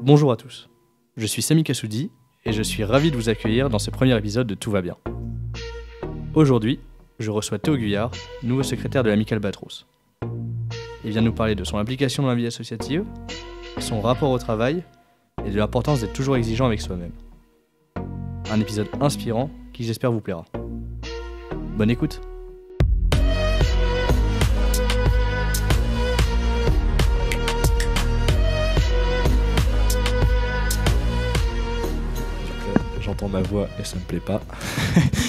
Bonjour à tous, je suis Sami Kassoudi et je suis ravi de vous accueillir dans ce premier épisode de Tout va bien. Aujourd'hui, je reçois Théo Guyard, nouveau secrétaire de l'Amicale Albatros. Il vient nous parler de son implication dans la vie associative, son rapport au travail et de l'importance d'être toujours exigeant avec soi-même. Un épisode inspirant qui j'espère vous plaira. Bonne écoute. J'entends ma voix et ça me plaît pas.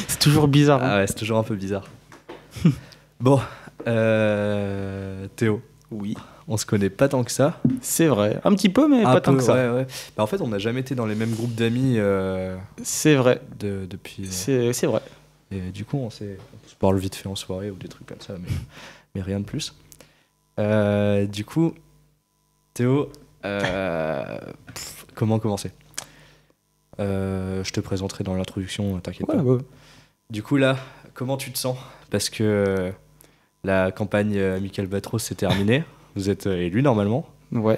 C'est toujours bizarre. Ah ouais, c'est toujours un peu bizarre. Bon, Théo. Oui. On se connaît pas tant que ça. C'est vrai. Un petit peu, mais pas tant que ça. Ouais, ouais. Bah, en fait, on n'a jamais été dans les mêmes groupes d'amis. C'est vrai. Depuis. C'est vrai. Et du coup, on se parle vite fait en soirée ou des trucs comme ça, mais rien de plus. Du coup, Théo, comment commencer ? Je te présenterai dans l'introduction, t'inquiète pas. Ouais. Du coup, là, comment tu te sens ? Parce que la campagne Amicale Albatros s'est terminée. Vous êtes élu normalement. Ouais.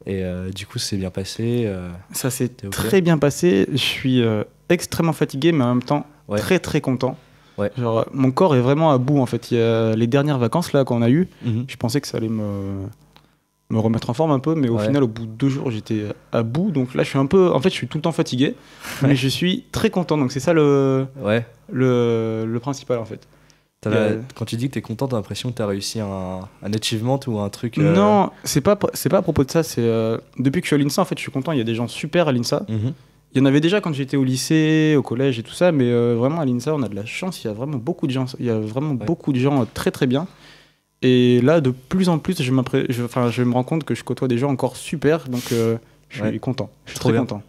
Et du coup, c'est bien passé. Ça s'est très bien passé. Je suis extrêmement fatigué, mais en même temps très très content. Ouais. Genre, mon corps est vraiment à bout en fait. Il y a les dernières vacances là qu'on a eues, je pensais que ça allait me remettre en forme un peu, mais au final, au bout de 2 jours, j'étais à bout. Donc là, je suis un peu. En fait, je suis tout le temps fatigué, mais je suis très content. Donc c'est ça le principal en fait. Quand tu dis que t'es content, t'as l'impression que t'as réussi un achievement ou un truc. Non, c'est pas à propos de ça. C'est depuis que je suis à l'INSA, en fait, je suis content. Il y a des gens super à l'INSA. Il y en avait déjà quand j'étais au lycée, au collège et tout ça, mais vraiment à l'INSA, on a de la chance. Il y a vraiment beaucoup de gens. Il y a vraiment beaucoup de gens très très bien. Et là, de plus en plus, je me rends compte que je côtoie des gens encore super, donc je suis content. Je suis très content.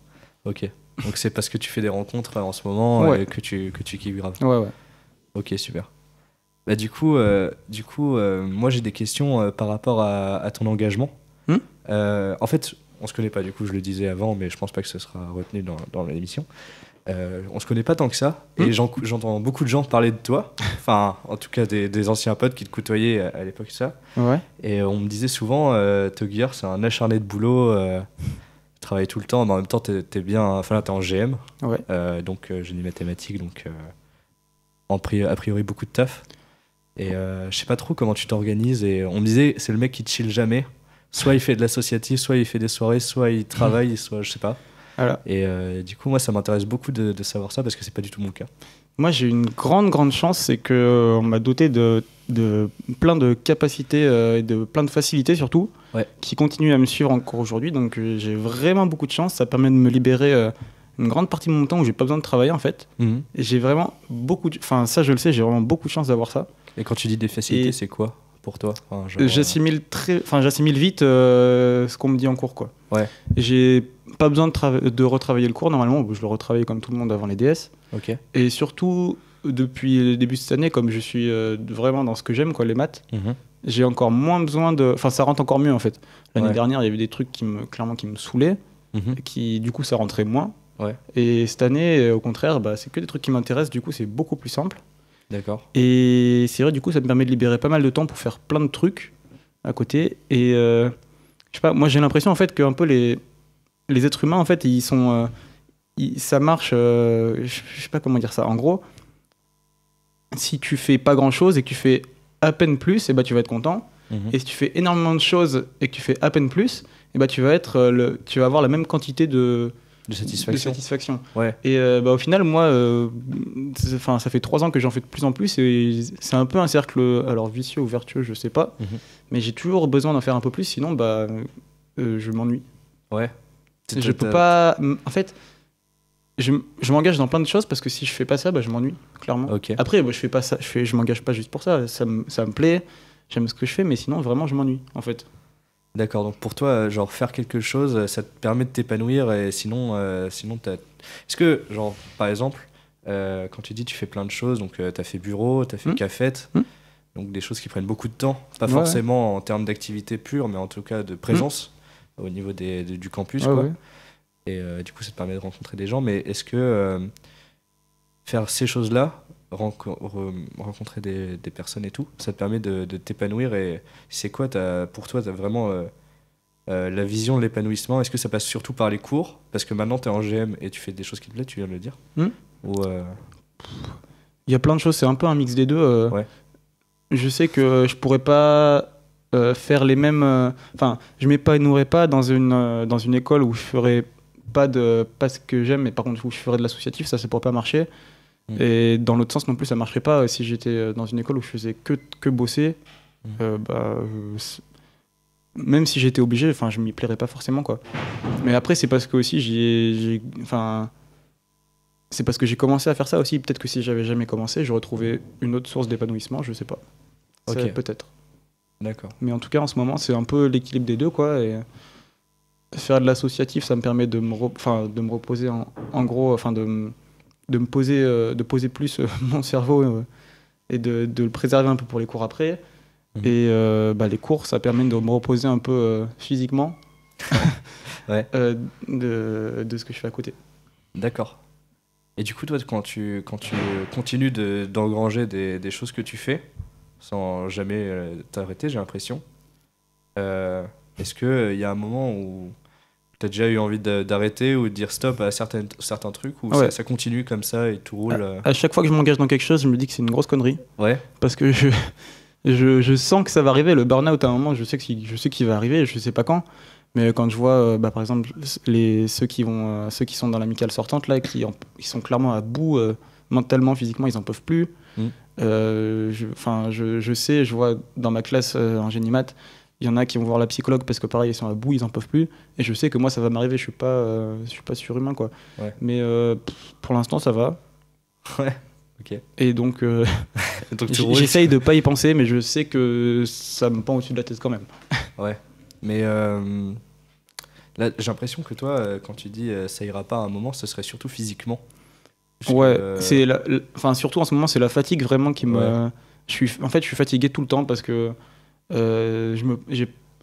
Ok. Donc c'est parce que tu fais des rencontres en ce moment et que tu kiffes grave. Ouais. Ok, super. Bah du coup, moi j'ai des questions par rapport à ton engagement. En fait, on se connaît pas, du coup je le disais avant, mais je pense pas que ce sera retenu dans l'émission. On se connaît pas tant que ça, et j'entends beaucoup de gens parler de toi, enfin en tout cas des anciens potes qui te côtoyaient à l'époque ça. Ouais. Et on me disait souvent, Théo Guyard c'est un acharné de boulot, tu travailles tout le temps, mais en même temps t'es bien, enfin là t'es en GM, donc génie mathématique, donc a priori beaucoup de taf. Et je sais pas trop comment tu t'organises, et on me disait c'est le mec qui chill jamais, soit il fait de l'associatif, soit il fait des soirées, soit il travaille, soit je sais pas. Voilà. Et du coup moi ça m'intéresse beaucoup de savoir ça parce que c'est pas du tout mon cas. Moi j'ai une grande chance, c'est qu'on m'a doté de plein de capacités et de plein de facilités surtout, qui continuent à me suivre encore aujourd'hui, donc j'ai vraiment beaucoup de chance. Ça permet de me libérer une grande partie de mon temps où j'ai pas besoin de travailler en fait. Et j'ai vraiment enfin ça je le sais, j'ai vraiment beaucoup de chance d'avoir ça. Et quand tu dis des facilités, c'est quoi pour toi ? J'assimile vite ce qu'on me dit en cours, quoi. Ouais. J'ai pas besoin de retravailler le cours normalement, je le retravaille comme tout le monde avant les DS. Okay. Et surtout depuis le début de cette année, comme je suis vraiment dans ce que j'aime, quoi, les maths, j'ai encore moins besoin de. Enfin, ça rentre encore mieux en fait. L'année dernière, il y avait des trucs qui me saoulaient, qui du coup ça rentrait moins. Ouais. Et cette année, au contraire, c'est que des trucs qui m'intéressent, du coup c'est beaucoup plus simple. D'accord. Et c'est vrai, du coup, ça me permet de libérer pas mal de temps pour faire plein de trucs à côté. Et je sais pas, moi j'ai l'impression en fait que un peu les êtres humains en fait, ils sont, ça marche. Je sais pas comment dire ça. En gros, si tu fais pas grand chose et que tu fais à peine plus, et tu vas être content. Et si tu fais énormément de choses et que tu fais à peine plus, et tu vas avoir la même quantité de satisfaction. Ouais. Et au final, moi, ça fait 3 ans que j'en fais de plus en plus, et c'est un peu un cercle, alors vicieux ou vertueux, je sais pas, mais j'ai toujours besoin d'en faire un peu plus, sinon je m'ennuie. Ouais. Je peux pas. En fait, je m'engage dans plein de choses parce que si je fais pas ça, je m'ennuie, clairement. Okay. Après, je fais pas ça, je m'engage pas juste pour ça, ça me plaît, j'aime ce que je fais, mais sinon, vraiment, je m'ennuie, en fait. D'accord, donc pour toi, genre faire quelque chose, ça te permet de t'épanouir, et sinon t'as... Est-ce que, genre, par exemple, quand tu dis tu fais plein de choses, donc t'as fait bureau, t'as fait cafette, donc des choses qui prennent beaucoup de temps, pas forcément en termes d'activité pure, mais en tout cas de présence au niveau du campus, quoi. Ouais. Et du coup, ça te permet de rencontrer des gens, mais est-ce que faire ces choses-là, rencontrer des personnes et tout, ça te permet de t'épanouir, et c'est quoi pour toi t'as vraiment la vision de l'épanouissement, est-ce que ça passe surtout par les cours? Parce que maintenant, tu es en GM et tu fais des choses qui te plaisent, tu viens de le dire. Ou Il y a plein de choses, c'est un peu un mix des deux. Ouais. Je sais que je pourrais pas faire les mêmes... Enfin, je m'épanouirais pas dans une école où je ferais pas ce que j'aime, mais par contre où je ferais de l'associatif, ça pourrait pas marcher. Et dans l'autre sens non plus, ça marcherait pas. Si j'étais dans une école où je faisais que bosser, même si j'étais obligé, enfin, je m'y plairais pas forcément, quoi. Mais après, c'est parce que aussi c'est parce que j'ai commencé à faire ça aussi. Peut-être que si j'avais jamais commencé, j'aurais trouvé une autre source d'épanouissement, je sais pas. Ok. Peut-être. D'accord. Mais en tout cas, en ce moment, c'est un peu l'équilibre des deux, quoi. Et faire de l'associatif, ça me permet de me reposer en gros, enfin de poser plus mon cerveau et de le préserver un peu pour les cours après. Et les cours, ça permet de me reposer un peu physiquement Ouais. de ce que je fais à côté. D'accord. Et du coup, toi, quand tu continues d'engranger des choses que tu fais, sans jamais t'arrêter, j'ai l'impression, est-ce qu'il y a un moment où tu as déjà eu envie d'arrêter ou de dire stop à certains trucs, ou Ouais. ça continue comme ça et tout roule À chaque fois que je m'engage dans quelque chose, je me dis que c'est une grosse connerie. Ouais. Parce que je sens que ça va arriver. Le burn-out, à un moment, je sais qu'il va arriver, je sais pas quand. Mais quand je vois, par exemple, ceux qui sont dans l'amicale sortante, là, qui sont clairement à bout, mentalement, physiquement, ils en peuvent plus. Je sais, je vois dans ma classe en génie maths, il y en a qui vont voir la psychologue parce que pareil, ils sont à bout, ils en peuvent plus. Et je sais que moi, ça va m'arriver, je suis pas surhumain, quoi. Ouais. Mais pour l'instant, ça va. Ouais. Ok. Et donc, Donc j'essaye de pas y penser, mais je sais que ça me pend au-dessus de la tête quand même. Ouais. Mais là, j'ai l'impression que toi, quand tu dis ça ira pas à un moment, ce serait surtout physiquement. Parce Ouais, que, surtout en ce moment, c'est la fatigue vraiment qui me. Ouais. Je suis fatigué tout le temps parce que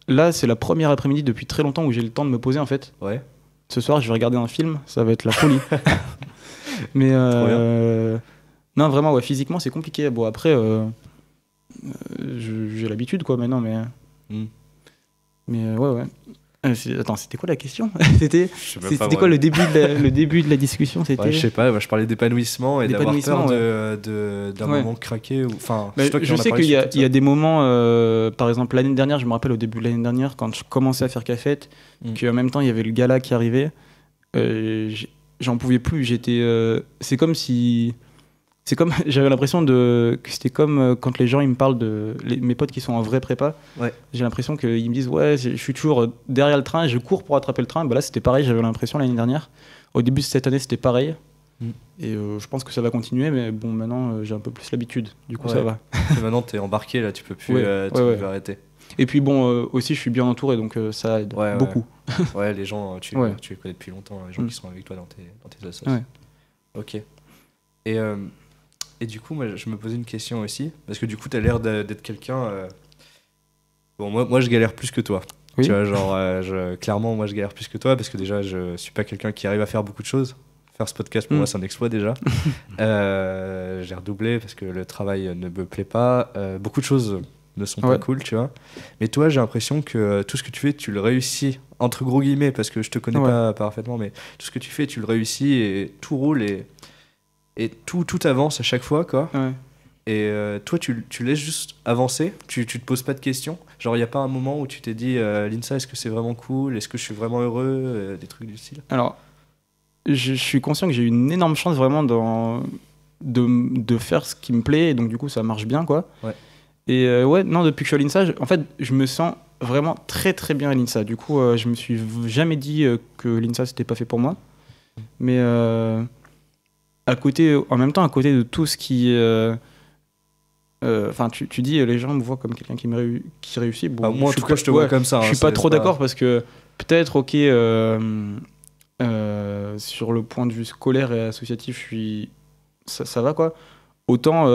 là, c'est la première après-midi depuis très longtemps où j'ai le temps de me poser en fait. Ouais. Ce soir, je vais regarder un film, ça va être la folie. Mais non, vraiment, ouais, physiquement, c'est compliqué. Bon, après, j'ai l'habitude quoi maintenant, mais. Ouais. Attends, c'était quoi la question? C'était quoi le début de la discussion? C'était... Ouais, je sais pas, je parlais d'épanouissement et d'avoir peur ouais. d'un moment craquer. Enfin, je sais qu'il y a des moments, par exemple l'année dernière, je me rappelle au début de l'année dernière, quand je commençais à faire Cafette, qu'en même temps il y avait le gala qui arrivait, j'en pouvais plus. J'avais l'impression que c'était comme quand les gens ils me parlent mes potes qui sont en vrai prépa. Ouais. J'ai l'impression qu'ils me disent ouais, je suis toujours derrière le train et je cours pour attraper le train. Bah là c'était pareil, j'avais l'impression l'année dernière. Au début de cette année c'était pareil. Et je pense que ça va continuer, mais bon maintenant j'ai un peu plus l'habitude. Du coup ça va. Et maintenant t'es embarqué là, tu peux plus arrêter. Et puis bon aussi je suis bien entouré donc ça aide beaucoup. Ouais, les gens tu les connais depuis longtemps, les gens qui sont avec toi dans tes assos. Ouais. Ok. Et du coup, moi, je me posais une question aussi, parce que du coup, tu as l'air d'être quelqu'un... Bon, moi, je galère plus que toi. Oui. Tu vois, genre, clairement, moi, je galère plus que toi, parce que déjà, je suis pas quelqu'un qui arrive à faire beaucoup de choses. Faire ce podcast, pour moi, c'est un exploit, déjà. J'ai redoublé, parce que le travail ne me plaît pas. Beaucoup de choses ne sont pas cool, tu vois. Mais toi, j'ai l'impression que tout ce que tu fais, tu le réussis, entre gros guillemets, parce que je te connais pas parfaitement, mais tout ce que tu fais, tu le réussis, et tout roule, et tout avance à chaque fois, quoi. Ouais. Et toi, tu laisses juste avancer, tu te poses pas de questions. Genre, il n'y a pas un moment où tu t'es dit, l'INSA, est-ce que c'est vraiment cool? Est-ce que je suis vraiment heureux? Des trucs du style. Alors, je suis conscient que j'ai eu une énorme chance vraiment de faire ce qui me plaît, et donc du coup, ça marche bien, quoi. Ouais. Et non, depuis que je suis à l'INSA, en fait, je me sens vraiment très très bien à l'INSA. Du coup, je me suis jamais dit que l'INSA, c'était pas fait pour moi. Mais... en même temps, à côté de tout ce qui... tu dis, les gens me voient comme quelqu'un qui réussit. Bon, moi, en tout cas, je te vois comme ça. Je suis pas trop d'accord parce que peut-être, ok, sur le point de vue scolaire et associatif, ça va, quoi. Autant,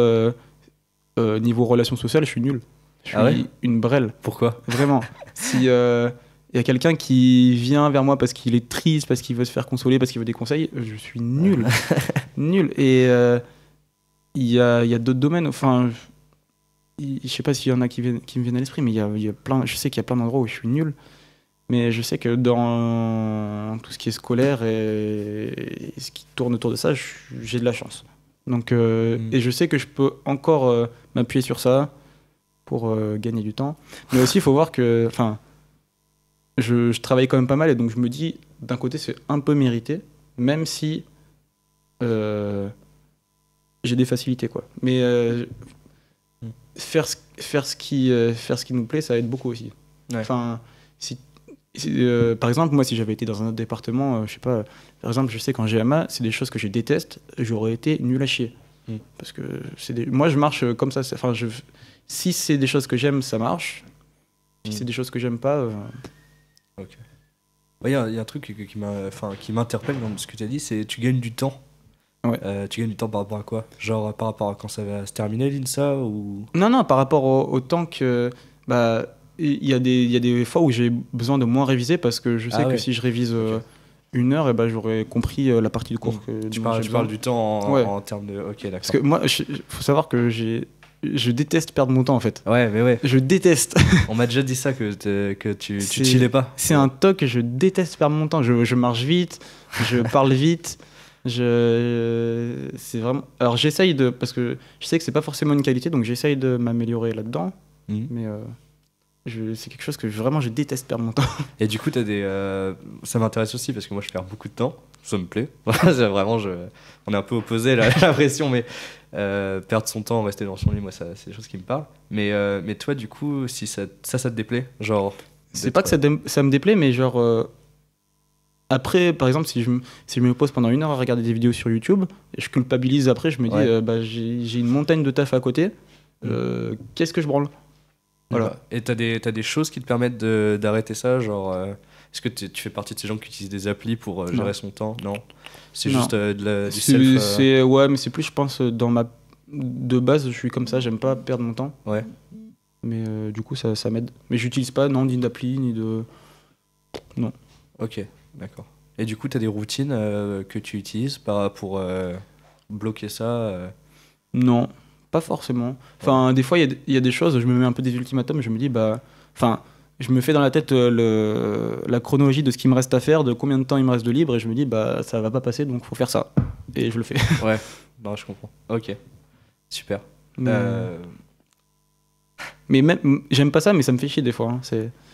niveau relations sociales, je suis nul. Je suis une brêle. Pourquoi? Vraiment. Si... il y a quelqu'un qui vient vers moi parce qu'il est triste, parce qu'il veut se faire consoler, parce qu'il veut des conseils, je suis nul. Nul. Et il y a d'autres domaines, enfin, je sais pas s'il y en a qui me viennent à l'esprit, mais il y a plein, je sais qu'il y a plein d'endroits où je suis nul. Mais je sais que dans tout ce qui est scolaire et ce qui tourne autour de ça, j'ai de la chance. Donc, et je sais que je peux encore m'appuyer sur ça pour gagner du temps. Mais aussi, il faut voir que je travaille quand même pas mal et donc je me dis, d'un côté, c'est un peu mérité, même si j'ai des facilités, quoi. Mais faire ce qui nous plaît, ça aide beaucoup aussi. Ouais. Enfin, par exemple, moi, si j'avais été dans un autre département, je sais pas, par exemple, je sais qu'en GMA, c'est des choses que je déteste, j'aurais été nul à chier. Parce que moi, je marche comme ça. Enfin, si c'est des choses que j'aime, ça marche. Si c'est des choses que j'aime pas. Ok. Il y a un truc qui m'interpelle dans ce que tu as dit, c'est tu gagnes du temps. Ouais. Tu gagnes du temps par rapport à quoi? Genre par rapport à quand ça va se terminer l'INSA ou... Non, par rapport au temps que... il y a des fois où j'ai besoin de moins réviser parce que je sais que si je révise 1 heure, j'aurais compris la partie du cours que tu parles du temps en termes de... Ok, d'accord. Parce que moi, faut savoir que je déteste perdre mon temps en fait. Ouais, mais ouais. Je déteste. On m'a déjà dit ça, que tu chillais pas. C'est un toc, je déteste perdre mon temps. Je marche vite, je parle vite. C'est vraiment... Alors j'essaye de... Parce que je sais que c'est pas forcément une qualité, donc j'essaye de m'améliorer là-dedans. Mais c'est quelque chose que vraiment je déteste perdre mon temps. Et du coup, ça m'intéresse aussi parce que moi je perds beaucoup de temps. Ça me plaît. Vraiment, on est un peu opposés là, j'ai l'impression, mais perdre son temps, rester dans son lit, moi c'est des choses qui me parlent. Mais toi, du coup, si ça te déplaît, genre... C'est pas que ça me déplaît, mais genre... Après, par exemple, si je me pose pendant 1 heure à regarder des vidéos sur YouTube, et je culpabilise après, je me dis, j'ai une montagne de taf à côté, qu'est-ce que je branle? Voilà. Et t'as des choses qui te permettent d'arrêter ça, genre... Est-ce que tu fais partie de ces gens qui utilisent des applis pour gérer son temps? Non. C'est juste du self... Ouais, mais c'est plus, je pense, de base, je suis comme ça, j'aime pas perdre mon temps. Ouais. Mais du coup, ça m'aide. Mais j'utilise pas, ni d'appli, ni de... Non. Ok. D'accord. Et du coup, tu as des routines que tu utilises pour bloquer ça Non, pas forcément. Enfin, des fois, il y a des choses, je me mets un peu des ultimatums, je me dis, je me fais dans la tête la chronologie de ce qu'il me reste à faire, de combien de temps il me reste de libre, et je me dis, ça va pas passer, donc faut faire ça. Et je le fais. Ouais, non, je comprends. Ok, super. Mais même, j'aime pas ça, mais ça me fait chier des fois.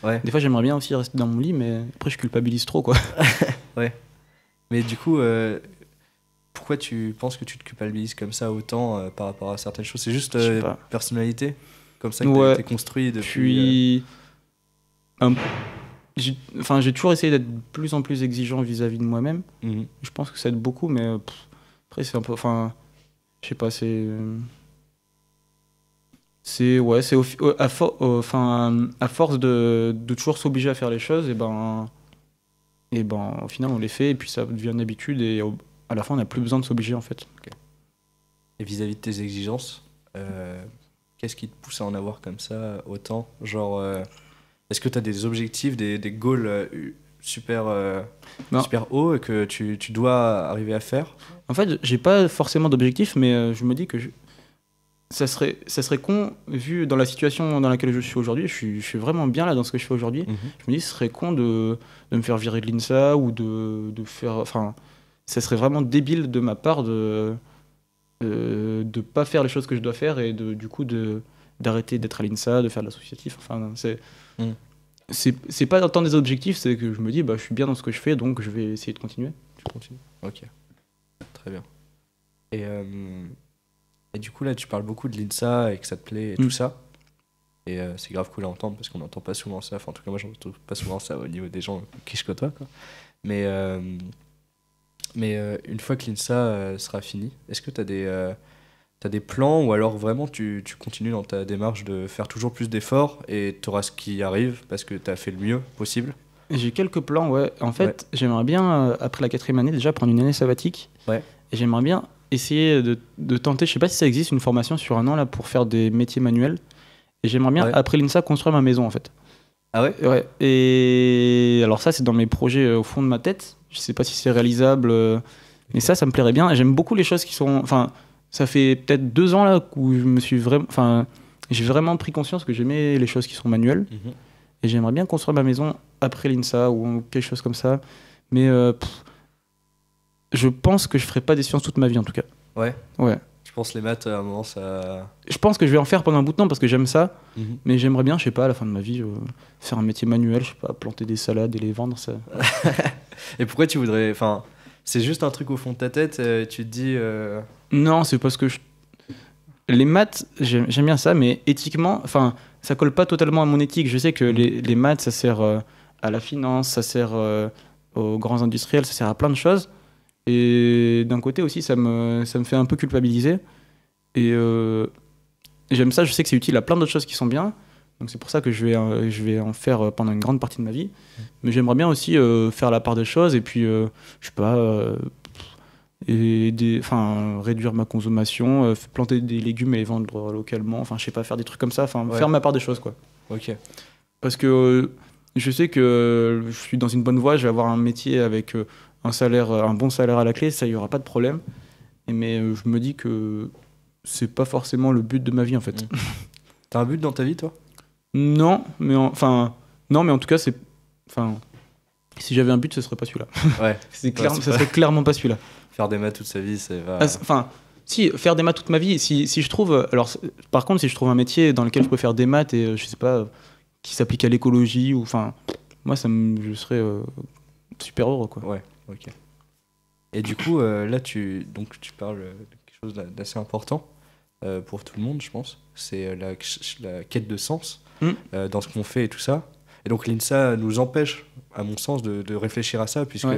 Ouais. Des fois, j'aimerais bien aussi rester dans mon lit, mais après, je culpabilise trop, quoi. Ouais. Mais du coup, pourquoi tu penses que tu te culpabilises comme ça autant par rapport à certaines choses? C'est juste personnalité? Comme ça que t'es construit depuis... j'ai toujours essayé d'être de plus en plus exigeant vis-à-vis de moi-même. Je pense que ça aide beaucoup, mais après, c'est un peu... Enfin, je sais pas, à force de toujours s'obliger à faire les choses, et au final on les fait et puis ça devient une habitude et à la fin on n'a plus besoin de s'obliger en fait. Okay. Et vis-à-vis de tes exigences, qu'est-ce qui te pousse à en avoir comme ça autant? Genre, est-ce que tu as des objectifs, des goals super hauts que tu dois arriver à faire? En fait, j'ai pas forcément d'objectif, mais je me dis que ça serait con, vu dans la situation dans laquelle je suis aujourd'hui, je suis vraiment bien là dans ce que je fais aujourd'hui. Je me dis, ce serait con de me faire virer de l'INSA ou de faire... Enfin, ça serait vraiment débile de ma part de pas faire les choses que je dois faire et du coup d'arrêter d'être à l'INSA, de faire de l'associatif. Enfin, c'est pas tant des objectifs, c'est que je me dis, je suis bien dans ce que je fais, donc je vais essayer de continuer. Tu continues. Ok, très bien. Et du coup, là, tu parles beaucoup de l'INSA et que ça te plaît et tout ça. Et c'est grave cool à entendre parce qu'on n'entend pas souvent ça. Enfin, en tout cas, moi, je n'entends pas souvent ça au niveau des gens qui je côtoie, quoi. Mais une fois que l'INSA sera fini, est-ce que tu as des plans ou alors vraiment tu continues dans ta démarche de faire toujours plus d'efforts et tu auras ce qui arrive parce que tu as fait le mieux possible? J'ai quelques plans, ouais. En fait, j'aimerais bien, après la 4e année, déjà prendre une année sabbatique. Ouais. Et j'aimerais bien essayer de tenter, je sais pas si ça existe, une formation sur 1 an là pour faire des métiers manuels. Et j'aimerais bien, après l'INSA, construire ma maison en fait. Ah ouais? Ouais. Et alors ça, c'est dans mes projets au fond de ma tête. Je sais pas si c'est réalisable, mais ça me plairait bien. Et j'aime beaucoup les choses qui sont... Enfin, ça fait peut-être 2 ans là où je me suis vraiment... Enfin, j'ai vraiment pris conscience que j'aimais les choses qui sont manuelles. Et j'aimerais bien construire ma maison après l'INSA ou quelque chose comme ça. Mais je pense que je ferai pas des sciences toute ma vie en tout cas. Ouais. Ouais. Je pense les maths, à un moment, ça... Je pense que je vais en faire pendant un bout de temps parce que j'aime ça. Mais j'aimerais bien, je sais pas, à la fin de ma vie, faire un métier manuel, je sais pas, planter des salades et les vendre. Ça... Et pourquoi tu voudrais... Enfin, c'est juste un truc au fond de ta tête, tu te dis... Non, c'est parce que les maths, j'aime bien ça, mais éthiquement, enfin, ça colle pas totalement à mon éthique. Je sais que les maths, ça sert à la finance, ça sert aux grands industriels, ça sert à plein de choses. Et d'un côté aussi, ça me fait un peu culpabiliser. Et j'aime ça, je sais que c'est utile à plein d'autres choses qui sont bien. Donc c'est pour ça que je vais en faire pendant une grande partie de ma vie. Mais j'aimerais bien aussi faire la part des choses et puis, je sais pas, réduire ma consommation, planter des légumes et les vendre localement. Enfin, je sais pas, faire des trucs comme ça. Enfin, faire ma part des choses, quoi. Ok. Parce que je sais que je suis dans une bonne voie, je vais avoir un métier avec... un bon salaire à la clé, ça, il n'y aura pas de problème. Mais je me dis que c'est pas forcément le but de ma vie, en fait. T'as un but dans ta vie, toi ? Non, mais en tout cas, c'est... Enfin, si j'avais un but, ce serait pas celui-là. Ouais. Ça serait clairement pas celui-là. Faire des maths toute sa vie, c'est... Enfin, si, faire des maths toute ma vie, si je trouve... Alors, par contre, si je trouve un métier dans lequel je peux faire des maths et, je sais pas, qui s'applique à l'écologie, ou... Enfin, moi, je serais super heureux, quoi. Ouais. Ok. Et du coup, là, tu parles de quelque chose d'assez important pour tout le monde, je pense. C'est la quête de sens dans ce qu'on fait et tout ça. Et donc, l'INSA nous empêche, à mon sens, de réfléchir à ça, puisque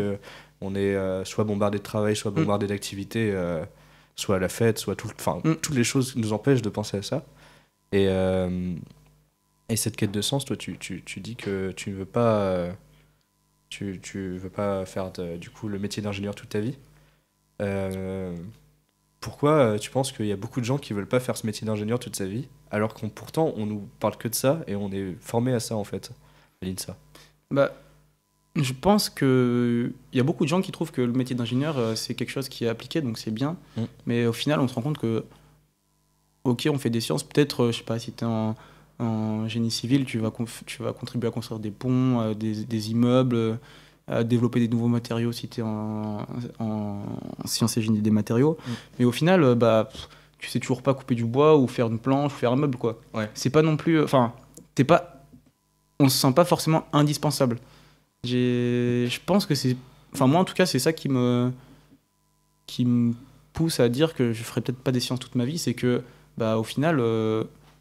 on est soit bombardé de travail, soit bombardé d'activités, soit à la fête, soit toutes les choses nous empêchent de penser à ça. Et cette quête de sens, toi, tu dis que tu ne veux pas... Tu veux pas faire du coup le métier d'ingénieur toute ta vie. Pourquoi tu penses qu'il y a beaucoup de gens qui veulent pas faire ce métier d'ingénieur toute sa vie, alors qu'on pourtant on nous parle que de ça et on est formé à ça en fait, à l'INSA. Bah, je pense que il y a beaucoup de gens qui trouvent que le métier d'ingénieur c'est quelque chose qui est appliqué, donc c'est bien. Mais au final, on se rend compte que ok, on fait des sciences, peut-être, je sais pas, si t'es en génie civil, tu vas contribuer à construire des ponts, des immeubles, à développer des nouveaux matériaux si tu es en sciences et génie des matériaux. Mais au final, tu sais toujours pas couper du bois ou faire une planche ou faire un meuble, quoi. Ouais. C'est pas non plus... Enfin, on se sent pas forcément indispensable. Je pense que c'est... Enfin, moi, en tout cas, c'est ça qui me pousse à dire que je ferai peut-être pas des sciences toute ma vie. C'est que, au final...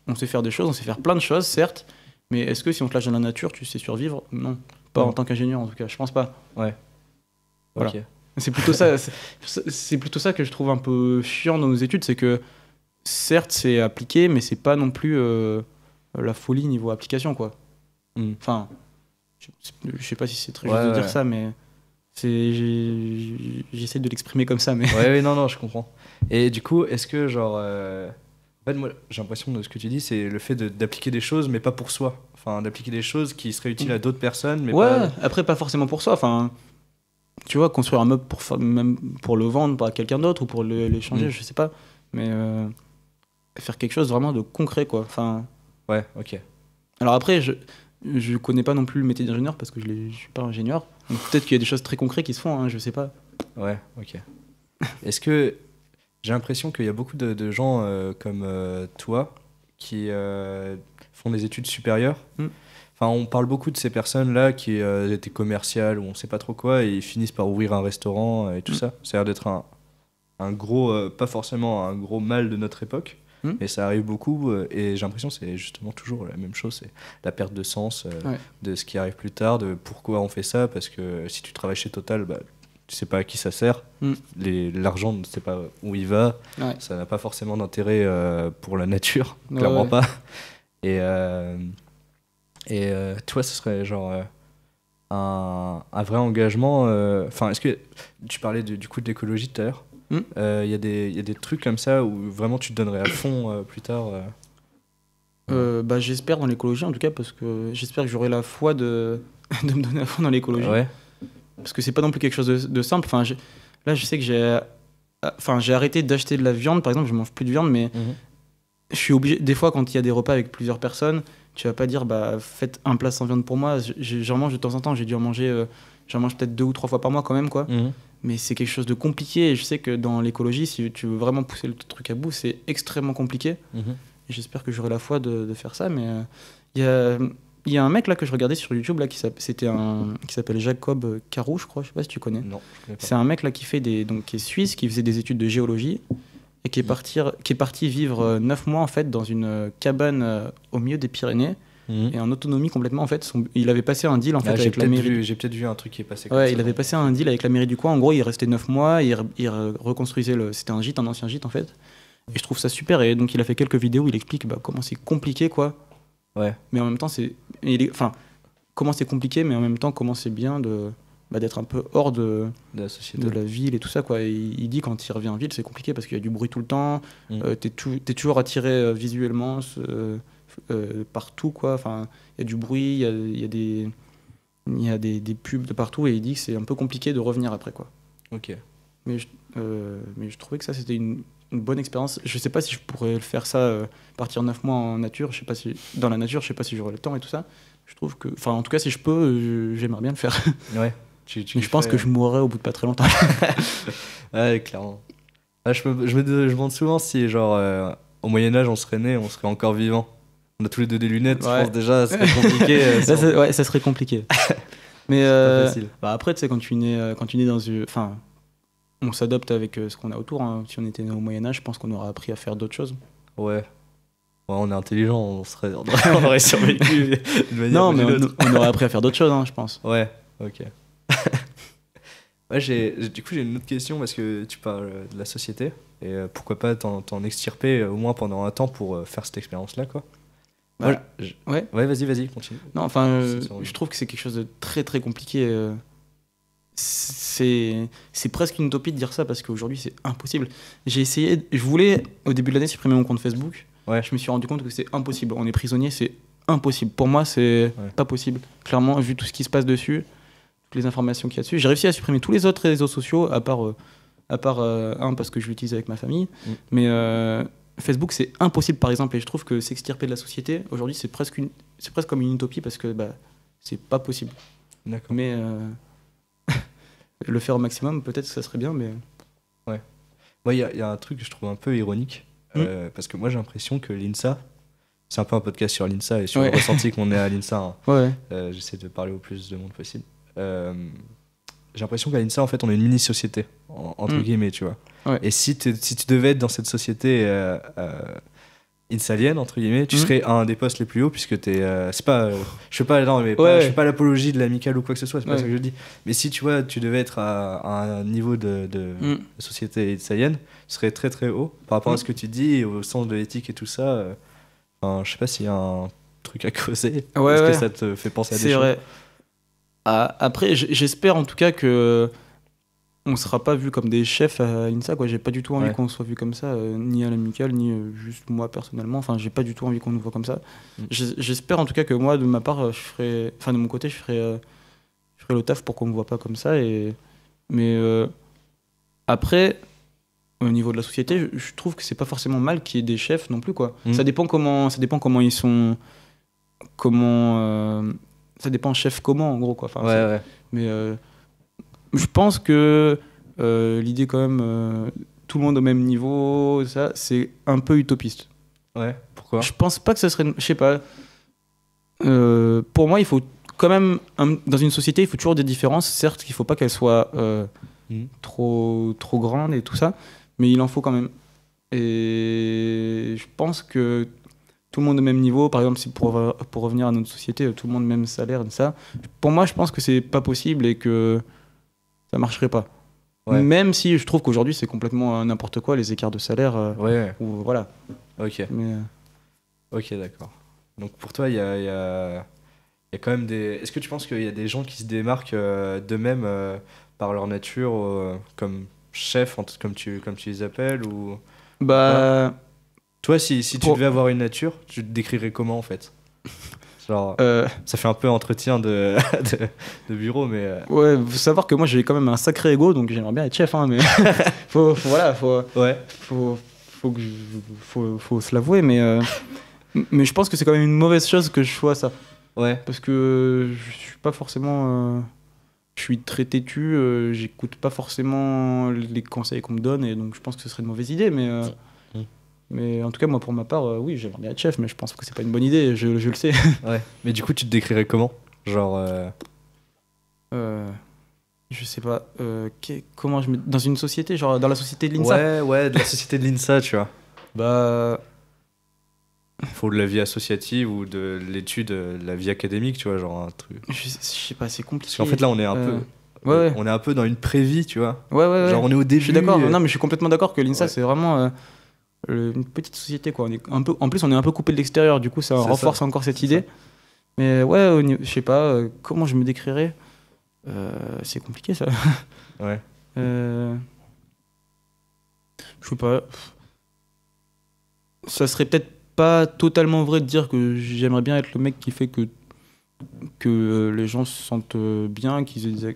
on sait faire des choses, on sait faire plein de choses, certes, mais est-ce que si on te lâche dans la nature, tu sais survivre ? Non. Pas en tant qu'ingénieur, en tout cas, je pense pas. Ouais. Voilà. Ok. C'est plutôt ça, c'est plutôt ça que je trouve un peu chiant dans nos études, c'est que, certes, c'est appliqué, mais c'est pas non plus la folie niveau application, quoi. Enfin, je sais pas si c'est très juste de dire ça, mais j'essaie de l'exprimer comme ça, mais... Ouais, non, je comprends. Et du coup, est-ce que, genre... En fait, moi, j'ai l'impression de ce que tu dis, c'est le fait d'appliquer des choses, mais pas pour soi. Enfin, d'appliquer des choses qui seraient utiles à d'autres personnes, mais pas... Après, pas forcément pour soi. Enfin, tu vois, construire un meuble même pour le vendre à quelqu'un d'autre ou pour l'échanger, je sais pas. Mais faire quelque chose vraiment de concret, quoi. Enfin... Ouais, ok. Alors après, je connais pas non plus le métier d'ingénieur parce que je suis pas ingénieur. Donc peut-être qu'il y a des choses très concrètes qui se font, hein, je sais pas. Ouais, ok. Est-ce que... J'ai l'impression qu'il y a beaucoup de gens comme toi qui font des études supérieures. Enfin, on parle beaucoup de ces personnes-là qui étaient commerciales ou on sait pas trop quoi et ils finissent par ouvrir un restaurant et tout ça. Ça a l'air d'être un gros, pas forcément un gros mal de notre époque, mais ça arrive beaucoup et j'ai l'impression que c'est justement toujours la même chose, c'est la perte de sens de ce qui arrive plus tard, de pourquoi on fait ça, parce que si tu travailles chez Total, tu sais pas à qui ça sert, l'argent ne sait pas où il va, ça n'a pas forcément d'intérêt pour la nature, clairement pas. Et toi, ce serait genre un vrai engagement. Enfin, est-ce que tu parlais du coup de l'écologie tout à l'heure? Il y a des trucs comme ça où vraiment tu te donnerais à fond plus tard. J'espère dans l'écologie en tout cas, parce que j'espère que j'aurai la foi de me donner à fond dans l'écologie. Ouais. Parce que c'est pas non plus quelque chose de simple. Enfin, là, je sais que j'ai arrêté d'acheter de la viande, par exemple, je mange plus de viande, mais je suis obligé, des fois, quand il y a des repas avec plusieurs personnes, tu vas pas dire, bah, faites un plat sans viande pour moi. J'en mange de temps en temps, j'ai dû en manger, j'en mange peut-être 2 ou 3 fois par mois quand même, quoi. Mais c'est quelque chose de compliqué, et je sais que dans l'écologie, si tu veux vraiment pousser le truc à bout, c'est extrêmement compliqué. Et j'espère que j'aurai la foi de faire ça, mais il y a un mec là que je regardais sur YouTube là, qui s'appelle Jacob Carou, je crois, je sais pas si tu connais. Non, je connais pas. C'est un mec là qui est suisse, qui faisait des études de géologie et qui est parti vivre 9 mois en fait dans une cabane au milieu des Pyrénées et en autonomie complètement en fait. Il avait passé un deal en fait avec la mairie. J'ai peut-être vu un truc qui est passé comme Ouais, ça. il avait passé un deal avec la mairie du coin. En gros, il restait 9 mois, il reconstruisait c'était un gîte, un ancien gîte en fait. Et je trouve ça super. Et donc il a fait quelques vidéos où il explique comment c'est compliqué quoi. Ouais. Mais en même temps comment c'est compliqué, mais en même temps comment c'est bien d'être un peu hors de la société, de la ville et tout ça quoi. Et il dit quand il revient en ville c'est compliqué parce qu'il y a du bruit tout le temps, t'es toujours attiré visuellement partout quoi. Enfin il y a du bruit, il y a des pubs de partout et il dit que c'est un peu compliqué de revenir après quoi. Ok. Mais je trouvais que ça c'était une bonne expérience. Je sais pas si je pourrais faire ça, partir 9 mois en nature, je sais pas si dans la nature, je sais pas si j'aurai le temps et tout ça. Je trouve que, enfin en tout cas si je peux, j'aimerais bien le faire. Ouais. Mais je pense que je mourrais au bout de pas très longtemps. Ouais, clairement. Ah, je me demande souvent si genre au Moyen-Âge on serait né, on serait encore vivant. On a tous les deux des lunettes, Ouais. je pense déjà ça serait compliqué. Ça serait compliqué. Mais pas facile. Après tu sais quand tu nais dans une, enfin on s'adapte avec ce qu'on a autour. Hein. Si on était né au Moyen-Âge, je pense qu'on aurait appris à faire d'autres choses. Ouais, on est intelligent, on aurait survécu de manière non, mais on aurait appris à faire d'autres choses, hein, je pense. Ouais, ok. Ouais, du coup, j'ai une autre question parce que tu parles de la société et pourquoi pas t'en extirper au moins pendant un temps pour faire cette expérience-là, quoi. Bah, ouais, vas-y, continue. Non, enfin, je trouve que c'est quelque chose de très très compliqué. C'est presque une utopie de dire ça parce qu'aujourd'hui c'est impossible. Je voulais au début de l'année supprimer mon compte Facebook. Ouais. Je me suis rendu compte que c'est impossible. On est prisonnier, c'est impossible. Pour moi, c'est pas possible. Clairement, vu tout ce qui se passe dessus, toutes les informations qu'il y a dessus, j'ai réussi à supprimer tous les autres réseaux sociaux à part un parce que je l'utilise avec ma famille. Mais Facebook, c'est impossible par exemple. Et je trouve que s'extirper de la société aujourd'hui, c'est presque comme une utopie parce que c'est pas possible. D'accord. Mais le faire au maximum, peut-être que ça serait bien, mais... Ouais. Moi, il y a un truc que je trouve un peu ironique, parce que moi, j'ai l'impression que l'INSA, c'est un peu un podcast sur l'INSA et sur le ressenti qu'on est à l'INSA. Hein. Ouais. J'essaie de parler au plus de monde possible. J'ai l'impression qu'à l'INSA, en fait, on est une mini-société, entre guillemets, tu vois. Ouais. Et si tu devais être dans cette société insalienne, entre guillemets, tu serais à un des postes les plus hauts, puisque t'es... c'est pas... je fais pas l'apologie de l'amicale ou quoi que ce soit, c'est pas ça que je dis. Mais si, tu vois, tu devais être à un niveau de société insalienne, tu serais très très haut par rapport à ce que tu dis, et au sens de l'éthique et tout ça. Je sais pas s'il y a un truc à causer. Est-ce que ça te fait penser à des choses ? C'est vrai. Après, j'espère en tout cas que on sera pas vu comme des chefs à INSA, quoi. J'ai pas du tout envie qu'on soit vu comme ça, ni à l'amicale, ni juste moi personnellement. Enfin, j'ai pas du tout envie qu'on nous voit comme ça. J'espère en tout cas que moi, de ma part, de mon côté, je ferai le taf pour qu'on me voit pas comme ça. Mais après, au niveau de la société, je trouve que c'est pas forcément mal qu'il y ait des chefs non plus, quoi. Ça dépend comment ils sont, ça dépend chef comment en gros, quoi. Enfin, mais je pense que l'idée quand même tout le monde au même niveau, ça c'est un peu utopiste. Ouais, pourquoi ? Je pense pas que ça serait, je sais pas, pour moi il faut quand même dans une société il faut toujours des différences, certes qu'il faut pas qu'elles soient trop grandes et tout ça, mais il en faut quand même. Et je pense que tout le monde au même niveau, par exemple, si pour revenir à notre société, tout le monde même salaire, ça, pour moi, je pense que c'est pas possible et que ça marcherait pas. Ouais. Même si je trouve qu'aujourd'hui, c'est complètement n'importe quoi, les écarts de salaire. Voilà. Ok. Ok, d'accord. Donc pour toi, il y a quand même des... Est-ce que tu penses qu'il y a des gens qui se démarquent d'eux-mêmes par leur nature, comme chefs, comme tu les appelles ou... Voilà. Toi, si tu devais avoir une nature, tu te décrirais comment en fait ? Genre, ça fait un peu entretien de bureau, mais... Ouais, faut savoir que moi j'ai quand même un sacré ego, donc j'aimerais bien être chef, hein, mais faut faut se l'avouer, mais je pense que c'est quand même une mauvaise chose que je sois ça. Ouais. Parce que je suis pas forcément. Je suis très têtu, j'écoute pas forcément les conseils qu'on me donne, et donc je pense que ce serait une mauvaise idée, mais en tout cas, moi pour ma part, oui, j'aimerais bien être chef, mais je pense que c'est pas une bonne idée, je le sais. Ouais. Mais du coup, tu te décrirais comment? Genre. Je sais pas. Comment je me. Dans une société, genre dans la société de l'INSA? Ouais, de la société de l'INSA, tu vois. Bah. Faut de la vie associative ou de l'étude, de la vie académique, tu vois, genre un truc. Je sais pas, c'est compliqué. Parce qu'en fait, là, on est un peu. Ouais. On est un peu dans une prévie, tu vois. Ouais. Genre, on est au début. Je suis d'accord. Non, mais je suis complètement d'accord que l'INSA, Ouais. c'est vraiment une petite société, quoi. On est un peu. En plus, on est un peu coupé de l'extérieur, du coup, ça renforce encore cette idée. Mais ouais, je sais pas, comment je me décrirais. C'est compliqué, ça. Ouais. Je sais pas. Ça serait peut-être pas totalement vrai de dire que j'aimerais bien être le mec qui fait que les gens se sentent bien, qu'ils aient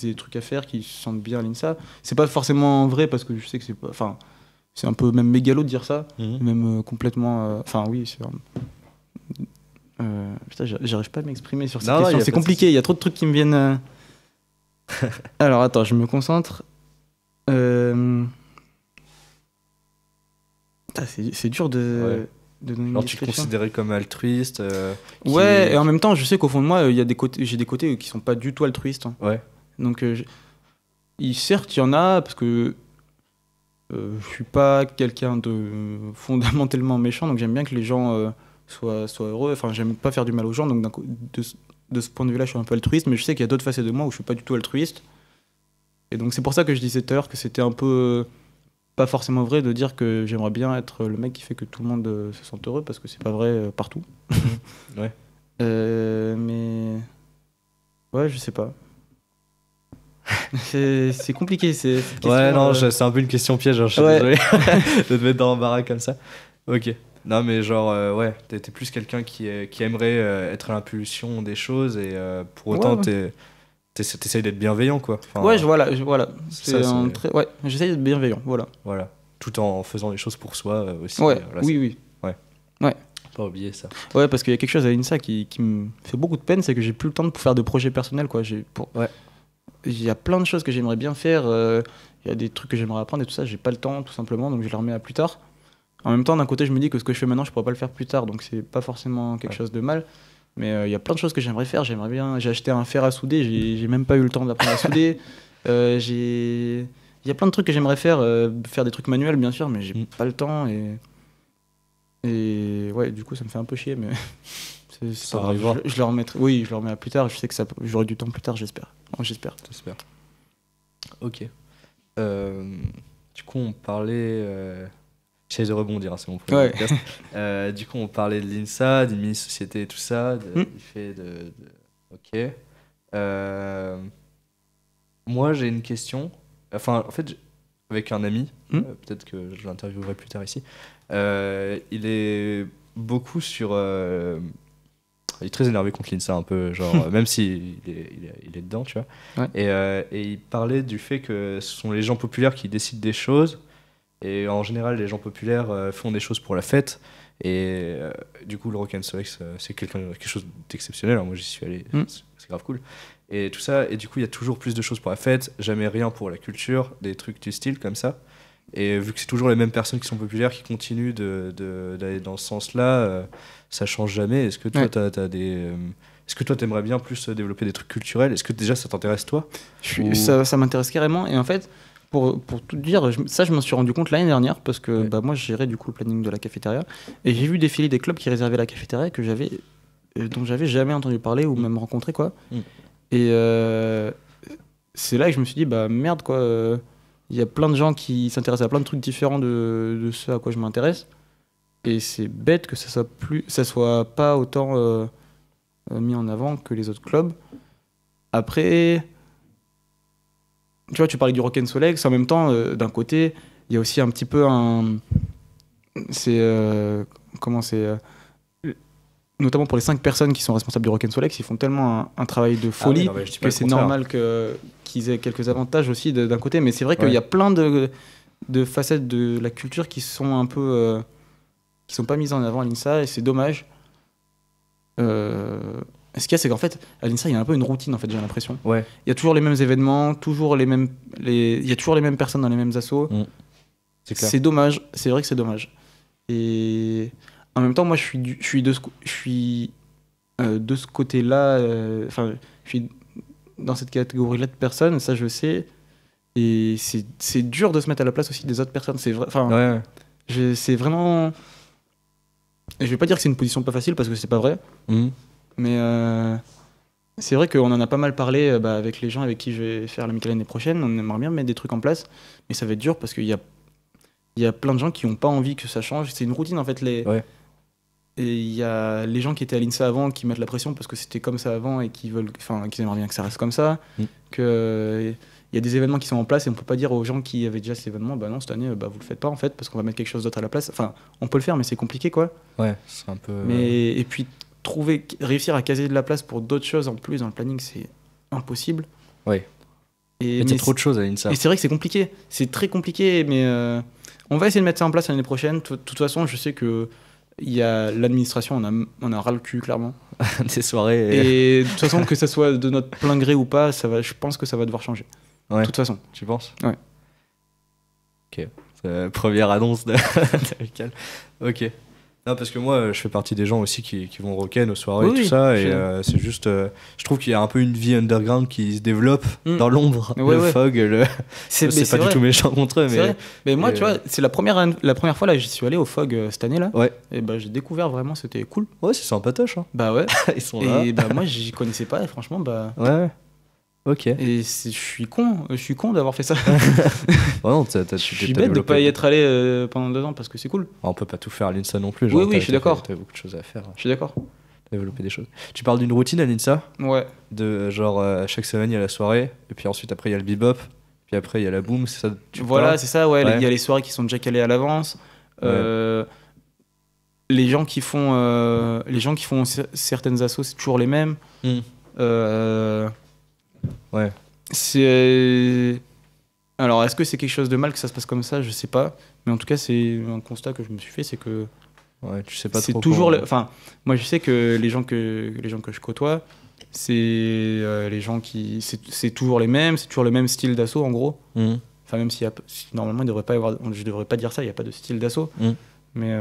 des trucs à faire, qu'ils se sentent bien à l'INSA. C'est pas forcément vrai parce que je sais que c'est pas. Enfin, c'est un peu même mégalo de dire ça, même complètement. Enfin, oui, c'est. Putain, j'arrive pas à m'exprimer sur cette question. C'est compliqué, il y a trop de trucs qui me viennent. Alors attends, je me concentre. C'est dur de donner une genre, tu te description. considérais comme altruiste. Ouais, et en même temps, je sais qu'au fond de moi, j'ai des côtés qui sont pas du tout altruistes. Hein. Ouais. Donc, certes, il y en a, parce que je suis pas quelqu'un de fondamentalement méchant, donc j'aime bien que les gens soient heureux. Enfin, j'aime pas faire du mal aux gens, donc de ce point de vue-là, je suis un peu altruiste, mais je sais qu'il y a d'autres facettes de moi où je suis pas du tout altruiste. Et donc, c'est pour ça que je disais tout à l'heure que c'était un peu pas forcément vrai de dire que j'aimerais bien être le mec qui fait que tout le monde se sente heureux, parce que c'est pas vrai partout. Ouais. Mais ouais, je sais pas. C'est compliqué. Ouais, non, c'est un peu une question piège, hein, je suis désolé de te mettre dans l'embarras comme ça. Ok. Non, mais genre, ouais, t'es plus quelqu'un qui aimerait être à l'impulsion des choses, et pour autant, t'essayes d'être bienveillant, quoi. Enfin, ouais, voilà. Ouais, j'essaye d'être bienveillant, voilà. Voilà. Tout en faisant les choses pour soi aussi. Ouais, là, oui. Ouais. Pas oublier ça. Ouais, parce qu'il y a quelque chose à l'INSA qui me fait beaucoup de peine, c'est que j'ai plus le temps pour faire de projets personnels, quoi. Ouais. Il y a plein de choses que j'aimerais bien faire, il y a des trucs que j'aimerais apprendre et tout ça, j'ai pas le temps, tout simplement, donc je les remets à plus tard. En même temps, d'un côté, je me dis que ce que je fais maintenant, je pourrais pas le faire plus tard, donc c'est pas forcément quelque chose de mal. Mais il y a plein de choses que j'aimerais faire. J'aimerais bien. J'ai acheté un fer à souder. J'ai même pas eu le temps d'apprendre à souder. Il y a plein de trucs que j'aimerais faire. Faire des trucs manuels, bien sûr, mais j'ai pas le temps. Et ouais, du coup, ça me fait un peu chier. Mais ça arrivera. Je le remettrai. Oui, je le remets à plus tard. Je sais que j'aurai du temps plus tard, j'espère. J'espère. Ok. Du coup, on parlait. J'essaie de rebondir, hein, c'est mon premier podcast. Du coup, on parlait de l'INSA, d'une mini-société et tout ça, du fait de... Ok. Moi, j'ai une question. Enfin, en fait, avec un ami, peut-être que je l'interviewerai plus tard ici, il est beaucoup sur... il est très énervé contre l'INSA, un peu, genre, même s'il est dedans, tu vois. Ouais. Et il parlait du fait que ce sont les gens populaires qui décident des choses. Et en général, les gens populaires font des choses pour la fête. Et du coup, le Rock'n'Solex, c'est quelque chose d'exceptionnel. Alors, moi, j'y suis allé, c'est grave cool. Et tout ça, et du coup, il y a toujours plus de choses pour la fête, jamais rien pour la culture, des trucs du style comme ça. Et vu que c'est toujours les mêmes personnes qui sont populaires, qui continuent d'aller dans ce sens-là, ça change jamais. Est-ce que toi, t'as des... Est-ce que toi, t'aimerais bien plus développer des trucs culturels? Est-ce que déjà, ça t'intéresse, toi? Ça m'intéresse carrément. Et en fait... Pour tout dire, je m'en suis rendu compte l'année dernière parce que moi je gérais du coup le planning de la cafétéria et j'ai vu défiler des clubs qui réservaient la cafétéria dont j'avais jamais entendu parler ou même rencontré quoi. Et c'est là que je me suis dit bah merde quoi, il y a plein de gens qui s'intéressent à plein de trucs différents de ce à quoi je m'intéresse et c'est bête que ça soit pas autant mis en avant que les autres clubs. Après tu vois, tu parlais du Rock'n'Solex, en même temps, d'un côté, il y a aussi un petit peu notamment pour les 5 personnes qui sont responsables du Rock'n'Solex, ils font tellement un travail de folie que c'est normal qu'ils aient quelques avantages aussi d'un côté. Mais c'est vrai qu'il y a plein de de facettes de la culture qui sont un peu qui sont pas mises en avant à l'INSA et c'est dommage. Ce qu'il y a, c'est qu'en fait, à l'INSA, il y a un peu une routine, en fait, j'ai l'impression. Ouais. Il y a toujours les mêmes événements, il y a toujours les mêmes personnes dans les mêmes assos. C'est clair. C'est dommage, c'est vrai que c'est dommage. Et en même temps, moi, je suis de ce côté-là, enfin, je suis dans cette catégorie-là de personnes, ça je sais. Et c'est dur de se mettre à la place aussi des autres personnes. C'est vrai, enfin, c'est vraiment. Et je vais pas dire que c'est une position pas facile parce que c'est pas vrai. Mais c'est vrai qu'on en a pas mal parlé avec les gens avec qui je vais faire la Michael l'année prochaine. On aimerait bien mettre des trucs en place, mais ça va être dur parce qu'il y a plein de gens qui n'ont pas envie que ça change. C'est une routine en fait. Et il y a les gens qui étaient à l'INSA avant qui mettent la pression parce que c'était comme ça avant et qu'ils aimeraient bien que ça reste comme ça. Il y a des événements qui sont en place et on peut pas dire aux gens qui avaient déjà ces événements, bah non, cette année, vous le faites pas en fait parce qu'on va mettre quelque chose d'autre à la place. Enfin, on peut le faire, mais c'est compliqué quoi. Ouais, c'est un peu. Et puis réussir à caser de la place pour d'autres choses en plus dans le planning, c'est impossible. Ouais. Et il y a trop de choses à l'INSA. Et c'est vrai que c'est compliqué. C'est très compliqué, mais on va essayer de mettre ça en place l'année prochaine. De toute façon, je sais que il y a l'administration, on a ras le cul clairement. Des soirées. Et de toute façon, que ça soit de notre plein gré ou pas, je pense que ça va devoir changer. Ouais. De toute façon. Tu penses ? Ouais. Ok. Première annonce de Michael. Ok. Non, parce que moi, je fais partie des gens aussi qui vont rock'n'aux soirées et tout ça. Et c'est juste. Je trouve qu'il y a un peu une vie underground qui se développe dans l'ombre. Fog. C'est pas du tout méchant contre eux. Mais moi, tu vois, c'est la première fois là, j'y suis allé au Fog cette année là. Ouais. Et j'ai découvert vraiment, c'était cool. Ouais, c'est sympatoche. Hein. Bah ouais. Ils sont là. Et moi, j'y connaissais pas. Et franchement, Ouais. Ok. Et je suis con d'avoir fait ça. Non, je suis bête de pas y être allé pendant 2 ans parce que c'est cool. On peut pas tout faire à l'INSA non plus. Oui, je suis d'accord. T'as beaucoup de choses à faire. Je suis d'accord. Développer des choses. Tu parles d'une routine à l'INSA ? Ouais. De genre chaque semaine il y a la soirée et puis ensuite après il y a le bebop puis après il y a la boom, c'est ça. Voilà, c'est ça. Ouais. Il y a les soirées qui sont déjà calées à l'avance. Les gens qui font certaines assos, c'est toujours les mêmes. Ouais. Alors, est-ce que c'est quelque chose de mal que ça se passe comme ça ? Je sais pas. Mais en tout cas, c'est un constat que je me suis fait, c'est que. Ouais, tu sais pas c'est trop. Toujours. Enfin, moi, je sais que les gens que je côtoie, c'est les gens qui. C'est toujours les mêmes, c'est toujours le même style d'assaut, en gros. Enfin, même si normalement, je devrais pas dire ça, il n'y a pas de style d'assaut. Mais.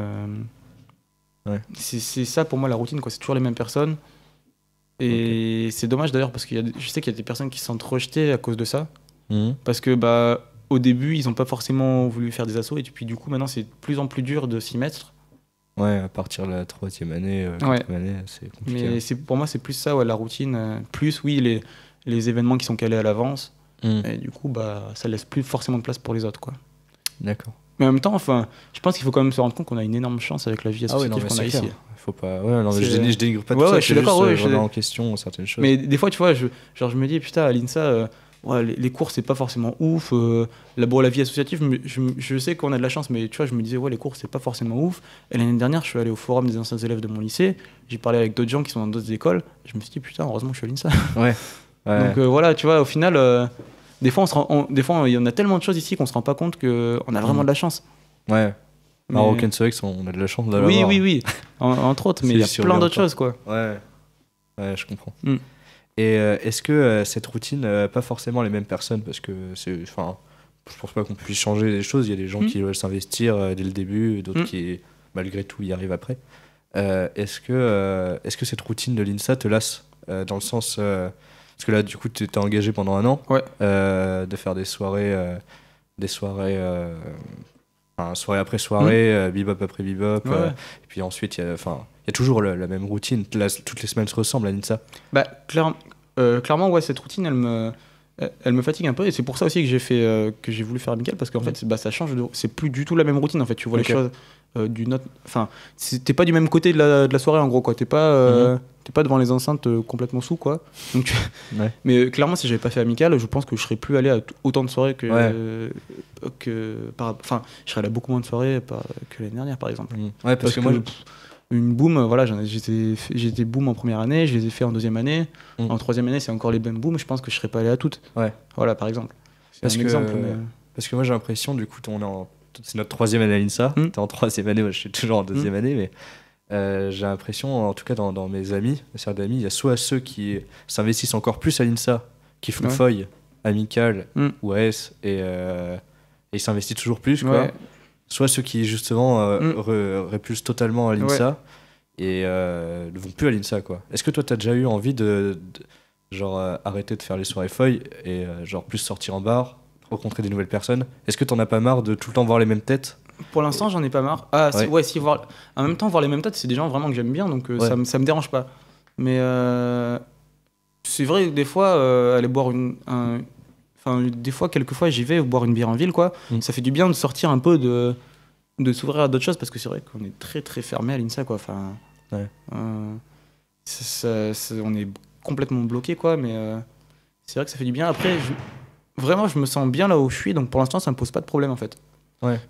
C'est ça pour moi la routine, quoi. C'est toujours les mêmes personnes. Et c'est dommage d'ailleurs parce que je sais qu'il y a des personnes qui se sentent rejetées à cause de ça. Parce que au début, ils n'ont pas forcément voulu faire des assos et puis du coup, maintenant, c'est de plus en plus dur de s'y mettre. Ouais, à partir de la 3e année, 4e année, c'est compliqué. Mais pour moi, c'est plus ça, la routine. Plus, oui, les événements qui sont calés à l'avance. Et du coup, ça laisse plus forcément de place pour les autres, quoi. D'accord. Mais en même temps, je pense qu'il faut quand même se rendre compte qu'on a une énorme chance avec la vie associative qu'on a ici. Faut pas. Ouais, non, mais je dénigre pas tout ça. Je suis d'accord. Je remets en question certaines choses. Mais des fois, tu vois, je me dis, putain, à l'INSA, les cours, c'est pas forcément ouf. La vie associative, je sais qu'on a de la chance, mais tu vois, je me disais, les cours, c'est pas forcément ouf. Et l'année dernière, je suis allé au forum des anciens élèves de mon lycée. J'ai parlé avec d'autres gens qui sont dans d'autres écoles. Je me suis dit, putain, heureusement que je suis à l'INSA. Ouais. Donc voilà, tu vois, au final, des fois, il y en a tellement de choses ici qu'on se rend pas compte qu'on a vraiment de la chance. Ouais. Marocain Sex, on a de la chance d'avoir. Oui. Entre autres, mais il y a plein d'autres choses, quoi. Ouais, je comprends. Et est-ce que cette routine, pas forcément les mêmes personnes, parce que je pense pas qu'on puisse changer les choses. Il y a des gens qui veulent s'investir dès le début, d'autres qui, malgré tout, y arrivent après. Est-ce que cette routine de l'INSA te lasse dans le sens parce que là, du coup, tu t'es engagé pendant 1 an de faire des soirées. Soirée après soirée, bebop après bebop, et puis ensuite il y a toujours la même routine. Toutes les semaines se ressemblent à l'INSA. Clairement, cette routine, elle me fatigue un peu, et c'est pour ça aussi que j'ai voulu faire Amical, parce qu'en fait, ça change. C'est plus du tout la même routine. En fait, tu vois les choses d'une autre. Enfin, t'es pas du même côté de la soirée, en gros, quoi. T'es pas devant les enceintes complètement sous, quoi. Donc, mais clairement, si j'avais pas fait Amical, je pense que je serais plus allé à autant de soirées je serais allé à beaucoup moins de soirées que l'année dernière, par exemple. Ouais, parce que moi, une boom, j'étais boom en première année, je les ai fait en 2e année. En 3e année, c'est encore les mêmes booms. Je pense que je serais pas allé à toutes. Ouais. Voilà, par exemple. C'est parce un que exemple. Parce que moi, j'ai l'impression, du coup, c'est notre 3e année à l'INSA. T'es en 3e année, moi, je suis toujours en 2e année, mais j'ai l'impression, en tout cas dans mes amis, mes cercles d'amis, il y a soit ceux qui s'investissent encore plus à l'INSA, qui font feuille, amicale ou AS, et ils s'investissent toujours plus, quoi. Soit ceux qui, justement, répulsent totalement à l'INSA et ne vont plus à l'INSA, quoi. Est-ce que toi, t'as déjà eu envie de genre, arrêter de faire les soirées feuilles et genre plus sortir en bar, rencontrer des nouvelles personnes? Est-ce que t'en as pas marre de tout le temps voir les mêmes têtes? Pour l'instant, j'en ai pas marre. Si, voir... En même temps, voir les mêmes têtes, c'est des gens vraiment que j'aime bien, donc ça me dérange pas. Mais c'est vrai que des fois, aller boire quelquefois, j'y vais boire une bière en ville, quoi. Ça fait du bien de sortir un peu, de s'ouvrir à d'autres choses, parce que c'est vrai qu'on est très très fermé à l'INSA, quoi. Enfin, on est complètement bloqué, quoi, mais c'est vrai que ça fait du bien. Après, vraiment, je me sens bien là où je suis, donc pour l'instant, ça me pose pas de problème, en fait.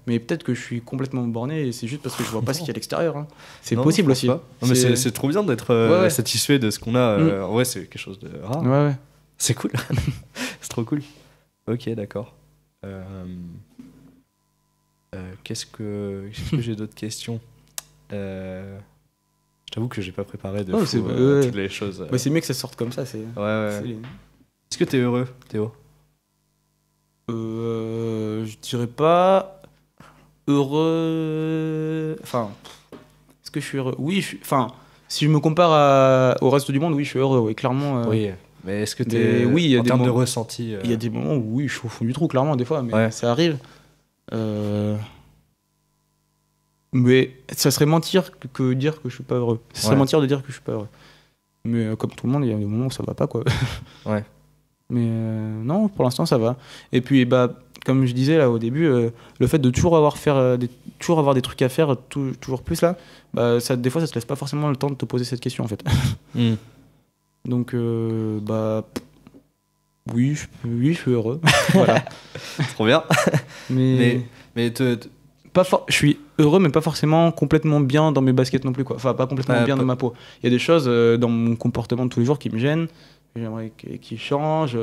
Mais peut-être que je suis complètement borné et c'est juste parce que je vois pas ce qu'il y a à l'extérieur. Hein. C'est possible aussi. Non, mais c'est trop bien d'être satisfait de ce qu'on a. En vrai, c'est quelque chose de rare. C'est cool. C'est trop cool. Ok, d'accord. Qu'est-ce que j'ai d'autres questions? Je t'avoue que j'ai pas préparé toutes les choses. C'est mieux que ça sorte comme ça. Est-ce que t'es heureux, Théo? Je dirais pas heureux. Enfin, est-ce que je suis heureux? Oui, si je me compare au reste du monde, oui, je suis heureux, oui, clairement. Oui, mais est-ce que en termes de ressenti Il y a des moments où oui, je suis au fond du trou, clairement, des fois, mais ça arrive. Mais ça serait mentir que dire que je suis pas heureux. Ça serait mentir de dire que je suis pas heureux. Mais comme tout le monde, il y a des moments où ça va pas, quoi. Mais non, pour l'instant, ça va. Et puis, comme je disais là au début, le fait de toujours avoir des trucs à faire, toujours plus là, des fois, ça te laisse pas forcément le temps de te poser cette question, en fait. Donc, oui, je suis heureux. Voilà. Trop bien. Mais je suis heureux, mais pas forcément complètement bien dans mes baskets non plus, quoi. Enfin, pas complètement bien dans ma peau. Il y a des choses dans mon comportement de tous les jours qui me gênent. J'aimerais qu'ils changent,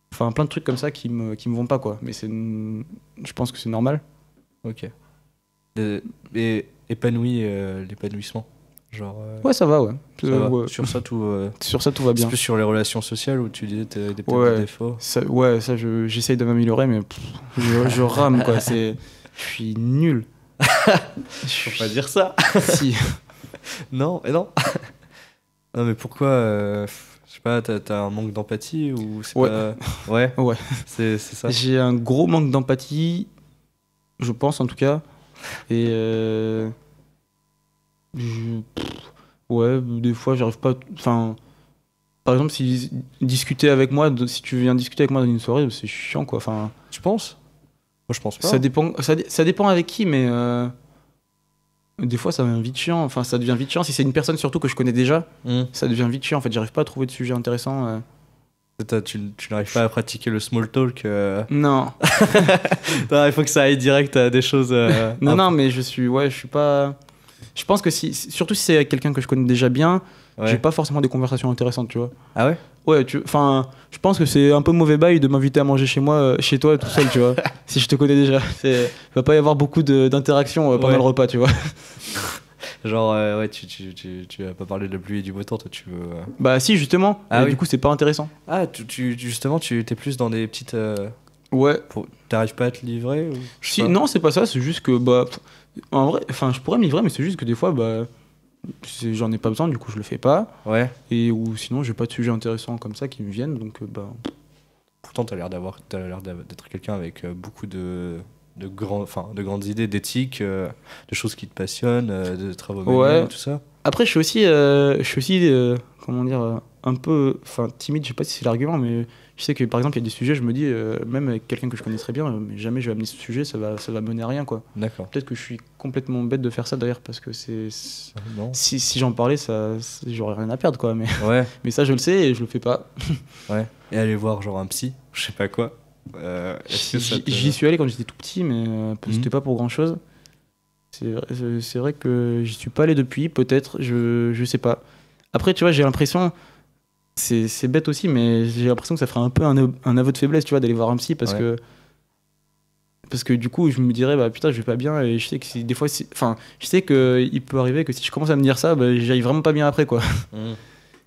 plein de trucs comme ça qui me vont pas, quoi. Mais je pense que c'est normal. Ok. Et l'épanouissement, genre. Ça va, ça va. Sur ça tout va bien. C'est plus sur les relations sociales où tu disais des petits défauts. J'essaye de m'améliorer, mais je rame, quoi. Je suis nul. Faut pas dire ça. Si. Non, non. Non, mais pourquoi je sais pas, t'as un manque d'empathie ou c'est pas... Ouais. C'est ça. J'ai un gros manque d'empathie, je pense en tout cas. Et des fois j'arrive pas. Enfin, par exemple, si tu viens discuter avec moi dans une soirée, c'est chiant, quoi. Enfin, tu penses? Moi, je pense pas. Ça dépend avec qui, mais. Des fois, ça devient vite chiant. Enfin, ça devient vite chiant. Si c'est une personne surtout que je connais déjà, ça devient vite chiant. En fait, j'arrive pas à trouver de sujet intéressant. Tu n'arrives pas à pratiquer le small talk. Non. Non, il faut que ça aille direct à des choses. Non, mais je suis pas. Je pense que surtout si c'est avec quelqu'un que je connais déjà bien, j'ai pas forcément des conversations intéressantes, tu vois. Ah ouais? Ouais, je pense que c'est un peu mauvais bail de m'inviter à manger chez moi, chez toi, tout seul, tu vois. Si je te connais déjà, il va pas y avoir beaucoup d'interactions pendant le repas, tu vois. Genre, tu vas pas parler de la pluie et du beau temps, toi, tu veux. Bah, si, justement. Du coup, c'est pas intéressant. Ah, justement, tu t'es plus dans des petites. Ouais. T'arrives pas à te livrer ou... Non, c'est pas ça, c'est juste que, en vrai, je pourrais me livrer, mais c'est juste que des fois, j'en ai pas besoin, du coup je le fais pas. Ouais. Ou sinon j'ai pas de sujets intéressants comme ça qui me viennent, donc Pourtant t'as l'air d'être quelqu'un avec beaucoup de grandes idées, d'éthique, de choses qui te passionnent, de travaux manuels, tout ça. Après je suis aussi comment dire, un peu timide, je sais pas si c'est l'argument, mais je sais que par exemple il y a des sujets, je me dis même avec quelqu'un que je connais très bien, mais jamais je vais amener ce sujet, ça va mener à rien, quoi. D'accord. Peut-être que je suis complètement bête de faire ça d'ailleurs, parce que si j'en parlais, j'aurais rien à perdre, quoi. Mais ça je le sais et je le fais pas. Ouais. Et aller voir genre un psy, je sais pas quoi. J'y suis allé quand j'étais tout petit, mais c'était pas pour grand chose. C'est vrai que j'y suis pas allé depuis, peut-être, je sais pas. Après, tu vois, j'ai l'impression, c'est bête aussi, mais j'ai l'impression que ça ferait un peu un aveu de faiblesse, tu vois, d'aller voir un psy, parce que parce que du coup, je me dirais, bah putain, je vais pas bien, et je sais que des fois, enfin, je sais qu'il peut arriver que si je commence à me dire ça, bah, j'aille vraiment pas bien après, quoi.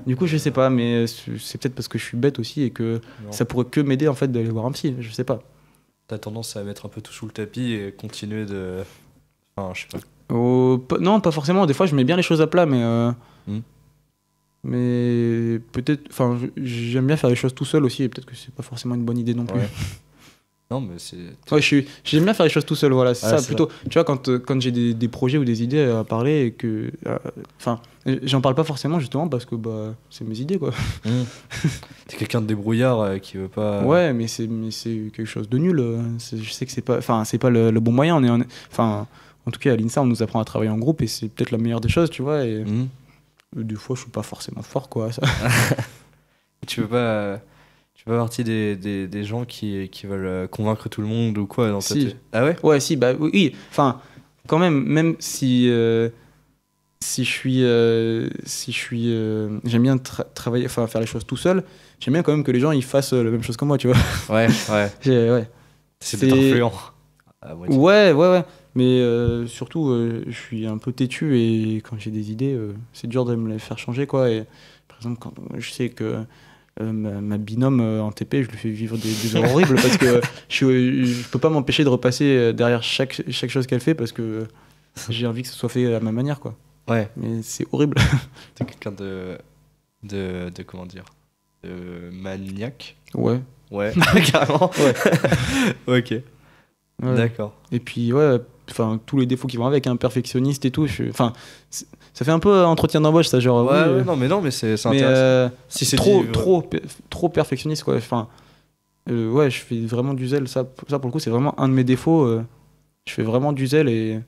Du coup, je sais pas, mais c'est peut-être parce que je suis bête aussi et que ça pourrait que m'aider en fait d'aller voir un psy, je sais pas. T'as tendance à mettre un peu tout sous le tapis et continuer de. Enfin, je sais pas. Non, pas forcément. Des fois, je mets bien les choses à plat, mais Mm. mais peut-être. Enfin, j'aime bien faire les choses tout seul aussi, et peut-être que c'est pas forcément une bonne idée non plus. Ouais. Non, mais c'est. Ouais, j'aime bien faire les choses tout seul, voilà, c'est Ah, ça. Plutôt, tu vois, quand j'ai des projets ou des idées à parler et que. Enfin, j'en parle pas forcément justement parce que bah, c'est mes idées, quoi. T'es quelqu'un de débrouillard qui veut pas. Ouais, mais c'est quelque chose de nul. Je sais que c'est pas. Enfin, c'est pas le bon moyen. Enfin, en tout cas, à l'INSA, on nous apprend à travailler en groupe et c'est peut-être la meilleure des choses, tu vois. Et des fois, je suis pas forcément fort, quoi. Ça. Tu veux pas. Tu fais partie des gens qui veulent convaincre tout le monde ou quoi dans ta Si. tête. Ah ouais? Ouais, si, bah oui. Enfin, quand même si si je suis j'aime bien travailler, enfin faire les choses tout seul. J'aime bien quand même que les gens ils fassent la même chose que moi, tu vois. Ouais. Ouais. C'est d'être influent. À moitié. Ouais. Mais surtout, je suis un peu têtu et quand j'ai des idées, c'est dur de me les faire changer, quoi. Et par exemple, quand je sais que ma binôme en TP, je lui fais vivre des heures horribles parce que je peux pas m'empêcher de repasser derrière chaque chose qu'elle fait parce que j'ai envie que ce soit fait à ma manière, quoi. Ouais. Mais c'est horrible. T'es quelqu'un de comment dire, de maniaque. Ouais. Ouais, carrément. Ouais. Ok. Ouais. D'accord. Et puis ouais, enfin tous les défauts qui vont avec, un perfectionniste et tout. Enfin, ça fait un peu entretien d'embauche, ça, genre. Ouais, oui, non, mais c'est mais intéressant. Si c'est trop perfectionniste, quoi. Enfin, ouais, je fais vraiment du zèle. Ça pour le coup, c'est vraiment un de mes défauts. Je fais vraiment du zèle et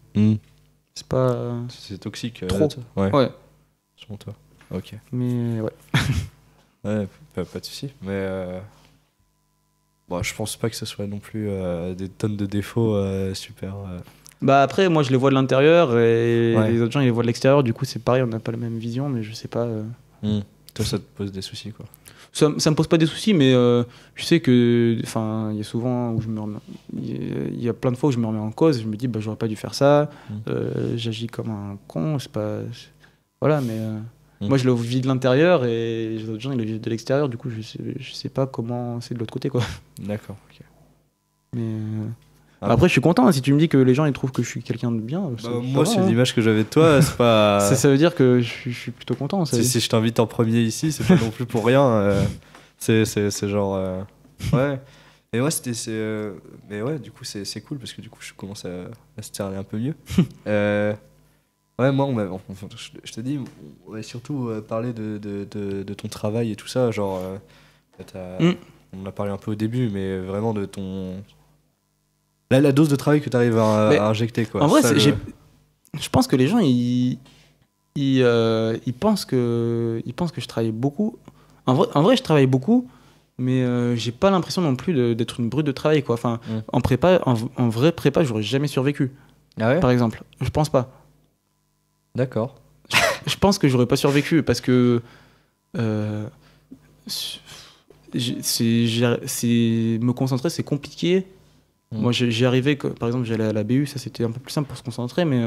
c'est pas c'est toxique. trop. Ouais. Selon toi. Ok. Mais ouais. Ouais, pas de souci. Mais bon, je pense pas que ce soit non plus des tonnes de défauts super. Bah après, moi je les vois de l'intérieur et Ouais. les autres gens ils les voient de l'extérieur. Du coup, c'est pareil, on n'a pas la même vision, mais je sais pas. Toi, ça te pose des soucis, quoi. Ça me pose pas des soucis, mais je sais que, enfin, il y a souvent où il y a plein de fois où je me remets en cause. Je me dis, bah j'aurais pas dû faire ça. J'agis comme un con. C'est pas, voilà, mais moi je le vis de l'intérieur et les autres gens ils le vivent de l'extérieur. Du coup, je sais pas comment c'est de l'autre côté, quoi. D'accord. Ok. Mais après, je suis content, hein, si tu me dis que les gens ils trouvent que je suis quelqu'un de bien. Moi, va, c'est hein. l'image que j'avais de toi. C'est pas. Ça veut dire que je suis plutôt content. Si je t'invite en premier ici, c'est pas non plus pour rien. C'est genre. Ouais. Et ouais, mais ouais, du coup, c'est cool parce que du coup, je commence à se cerner un peu mieux. Ouais, moi, je te dis, on va surtout parler de ton travail et tout ça. Genre, on en a parlé un peu au début, mais vraiment de ton. La dose de travail que tu arrives à injecter, quoi. En vrai, Ça, je pense que les gens, ils pensent que je travaille beaucoup. En vrai, je travaille beaucoup, mais j'ai pas l'impression non plus d'être une brute de travail, quoi. Enfin, en prépa, en vrai prépa, j'aurais jamais survécu. Ah ouais? Par exemple, je pense pas. D'accord. Je pense que j'aurais pas survécu parce que me concentrer, c'est compliqué. Moi, j'y arrivais, par exemple, j'allais à la BU, ça c'était un peu plus simple pour se concentrer, mais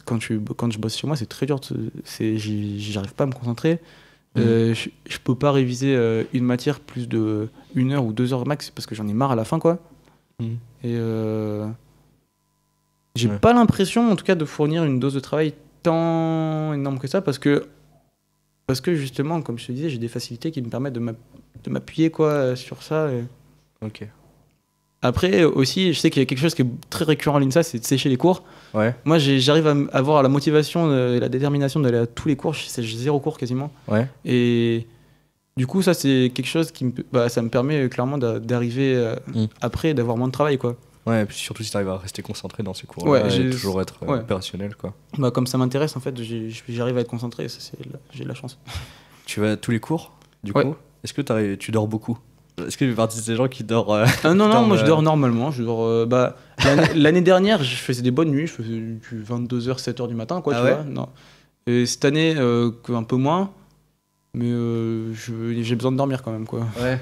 quand je bosse chez moi, c'est très dur. J'arrive pas à me concentrer. Je peux pas réviser une matière plus de 1 heure ou 2 heures max parce que j'en ai marre à la fin, quoi. Et j'ai pas l'impression, en tout cas, de fournir une dose de travail tant énorme que ça parce que justement, comme je te disais, j'ai des facilités qui me permettent de m'appuyer, quoi, sur ça. Ok. Après aussi, je sais qu'il y a quelque chose qui est très récurrent à l'INSA, c'est de sécher les cours. Ouais. Moi, j'arrive à avoir la motivation et la détermination d'aller à tous les cours. J'ai 0 cours quasiment. Ouais. Et du coup, ça, c'est quelque chose qui ça me permet clairement d'arriver après, d'avoir moins de travail, quoi. Ouais, et puis surtout si tu arrives à rester concentré dans ces cours-là et toujours être opérationnel, quoi. Bah, comme ça m'intéresse, en fait, j'arrive à être concentré. Ça, j'ai de la chance. Tu vas à tous les cours, du coup? Est-ce que tu dors beaucoup? Est-ce que tu fais partie de ces gens qui dorment Non, moi je dors normalement. Je dors, l'année dernière, je faisais des bonnes nuits. Je faisais du 22h, 7h du matin, quoi, tu vois. Non. Et cette année, un peu moins. Mais j'ai besoin de dormir quand même, quoi. Ouais.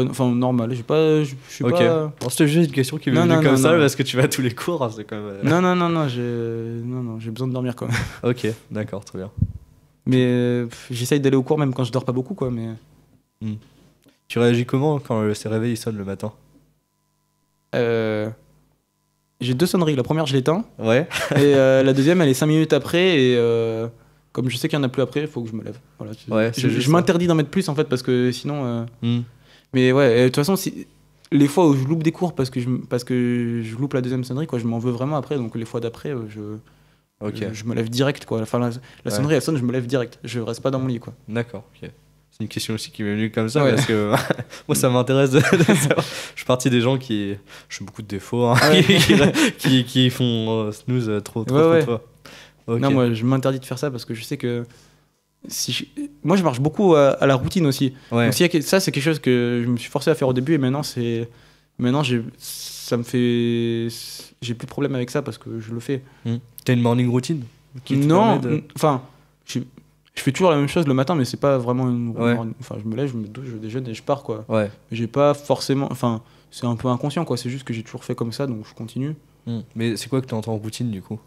pas, enfin normal, je suis Ok. pas. Non, c'était juste une question qui m'est venue comme ça parce que tu vas à tous les cours, hein, c'est comme. Non, j'ai besoin de dormir quand même. Ok, d'accord, très bien. Mais j'essaye d'aller au cours même quand je dors pas beaucoup, quoi. Mais Tu réagis comment quand le réveil il sonne le matin? j'ai 2 sonneries. La première, je l'éteins. Ouais. Et la deuxième, elle est 5 minutes après. Et comme je sais qu'il y en a plus après, il faut que je me lève. Voilà, Ouais, je m'interdis d'en mettre plus en fait parce que sinon. Hmm. Mais ouais, de toute façon, les fois où je loupe des cours parce que je loupe la deuxième sonnerie, quoi, je m'en veux vraiment après. Donc les fois d'après, je me lève direct, quoi. Enfin, la sonnerie, elle sonne, je me lève direct. Je reste pas dans mon lit, quoi. D'accord, ok. C'est une question aussi qui m'est venue comme ça Ouais. parce que moi ça m'intéresse de savoir. Je suis parti des gens qui. J'ai beaucoup de défauts, hein, qui font snooze trop Ouais. fois. Ok. Non, moi, je m'interdis de faire ça parce que je sais que. Moi, je marche beaucoup à la routine aussi. Ouais. Donc, ça, c'est quelque chose que je me suis forcé à faire au début et maintenant, ça me fait. J'ai plus de problème avec ça parce que je le fais. T'as une morning routine qui te Non, permet de- enfin, je fais toujours la même chose le matin, mais c'est pas vraiment une. Ouais. Enfin, je me lève, je me douche, je déjeune et je pars, quoi. Ouais. J'ai pas forcément. Enfin, c'est un peu inconscient, quoi. C'est juste que j'ai toujours fait comme ça, donc je continue. Mais c'est quoi que tu entends en routine du coup?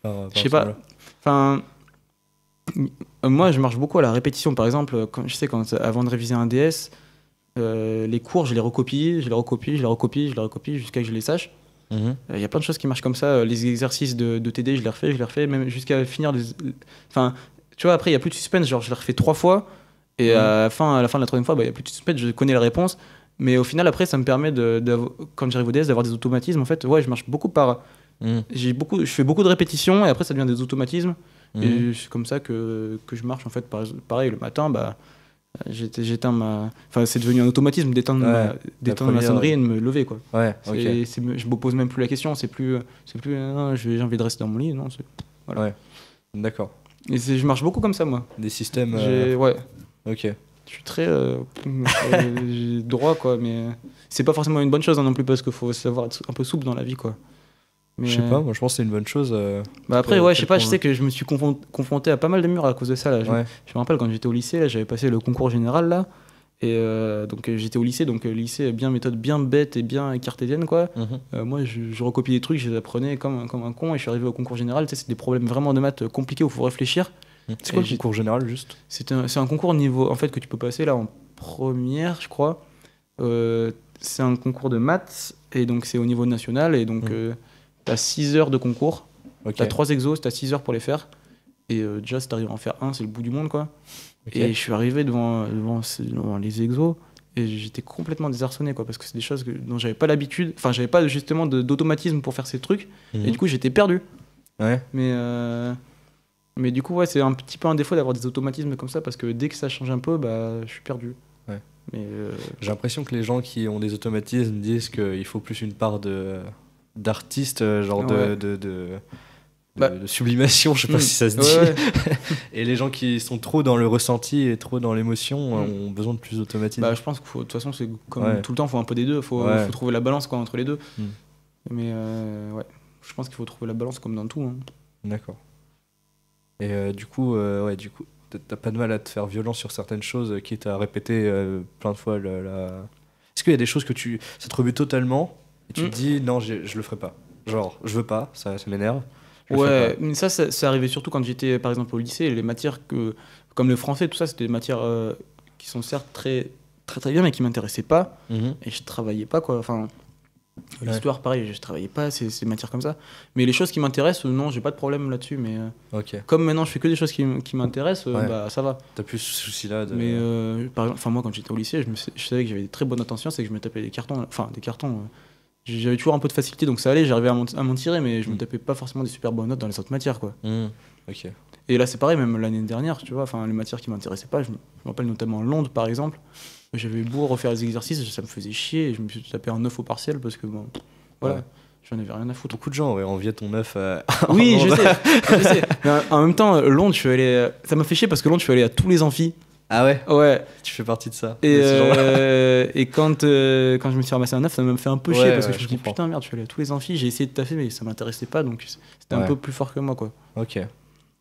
Je sais pas. Enfin, moi, je marche beaucoup à la répétition. Par exemple, avant de réviser un DS, les cours, je les recopie jusqu'à que je les sache. Il y a plein de choses qui marchent comme ça. Les exercices de TD, je les refais, même jusqu'à finir. Enfin, tu vois, après, il n'y a plus de suspense. Genre, je les refais 3 fois. Et à la fin de la 3e fois, il n'y a plus de suspense. Je connais la réponse. Mais au final, après, ça me permet, quand j'arrive au DS, d'avoir des automatismes. En fait, ouais, je marche beaucoup par. Je fais beaucoup de répétitions et après, ça devient des automatismes. Et c'est comme ça que je marche. En fait, pareil, le matin, j'éteins ma. Enfin, c'est devenu un automatisme d'éteindre ma sonnerie et de me lever, quoi. Ouais, ok. Je me pose même plus la question. C'est plus j'ai envie de rester dans mon lit. Non, voilà. Ouais, d'accord. Et je marche beaucoup comme ça, moi. Des systèmes. Ouais. Ok. Je suis très droit, quoi. Mais c'est pas forcément une bonne chose, hein, non plus, parce qu'il faut savoir être un peu souple dans la vie, quoi. Mais, je sais pas, moi je pense que c'est une bonne chose. Après, ouais, je sais pas, je sais que je me suis confronté à pas mal de murs à cause de ça, là. Je me rappelle quand j'étais au lycée, là, j'avais passé le concours général, là. Et donc j'étais au lycée, donc lycée bien méthode bien bête et bien cartésienne, quoi. Moi je recopiais des trucs, je les apprenais comme un con, et je suis arrivé au concours général, tu sais, c'est des problèmes vraiment de maths compliqués où il faut réfléchir. C'est quoi le concours général juste? C'est un concours niveau, en fait, que tu peux passer là en première, je crois. C'est un concours de maths, et donc c'est au niveau national, et donc t'as 6 heures de concours, t'as 3 exos, t'as 6 heures pour les faire. Et déjà, si t'arrives à en faire un, c'est le bout du monde, quoi. Et je suis arrivé devant les exos et j'étais complètement désarçonné, quoi, parce que c'est des choses dont j'avais pas l'habitude. Enfin, j'avais pas justement d'automatisme pour faire ces trucs. Et du coup, j'étais perdu. Ouais. Mais du coup, ouais, c'est un petit peu un défaut d'avoir des automatismes comme ça, parce que dès que ça change un peu, je suis perdu. Ouais. Mais j'ai l'impression que les gens qui ont des automatismes disent qu'il faut plus une part d'artiste, genre de sublimation, je sais pas si ça se dit. Ouais. Et les gens qui sont trop dans le ressenti et trop dans l'émotion ont besoin de plus d'automatisme. Je pense que de toute façon, c'est comme tout le temps, il faut un peu des deux. Faut trouver la balance, quoi, entre les deux. Mais ouais, je pense qu'il faut trouver la balance comme dans tout. Hein. D'accord. Et du coup, t'as pas de mal à te faire violence sur certaines choses, quitte à répéter plein de fois Est-ce qu'il y a des choses que ça te rebute totalement et tu te dis non, je le ferai pas. Genre, je veux pas, ça m'énerve. Ouais, mais ça arrivait surtout quand j'étais par exemple au lycée. Les matières comme le français, tout ça, c'était des matières qui sont certes très très très bien, mais qui m'intéressaient pas. Et je travaillais pas, quoi. Enfin, l'histoire, pareil, je travaillais pas ces matières comme ça. Mais les choses qui m'intéressent, non, j'ai pas de problème là-dessus. Mais comme maintenant je fais que des choses qui m'intéressent, ça va. T'as plus ce souci-là de... Mais par exemple, moi quand j'étais au lycée, je savais que j'avais des très bonnes attentions, c'est que je me tapais des cartons. J'avais toujours un peu de facilité, donc ça allait, j'arrivais à m'en tirer, mais je me tapais pas forcément des super bonnes notes dans les autres matières, quoi. Ok. Et là, c'est pareil, même l'année dernière, tu vois, les matières qui m'intéressaient pas, je me rappelle notamment Londres, par exemple. J'avais beau refaire les exercices, ça me faisait chier, et je me suis tapé un 9 au partiel parce que, j'en avais rien à foutre. Beaucoup de gens auraient envié ton 9 Oui, je sais. Mais en même temps, Londres, ça m'a fait chier parce que Londres, je suis allé à tous les amphis. Ah ouais? Ouais. Tu fais partie de ça. Et quand je me suis ramassé un 9, ça m'a fait un peu chier parce que je me suis dit putain merde, je suis allé à tous les amphis, j'ai essayé de taffer mais ça m'intéressait pas, donc c'était un peu plus fort que moi, quoi. Ok,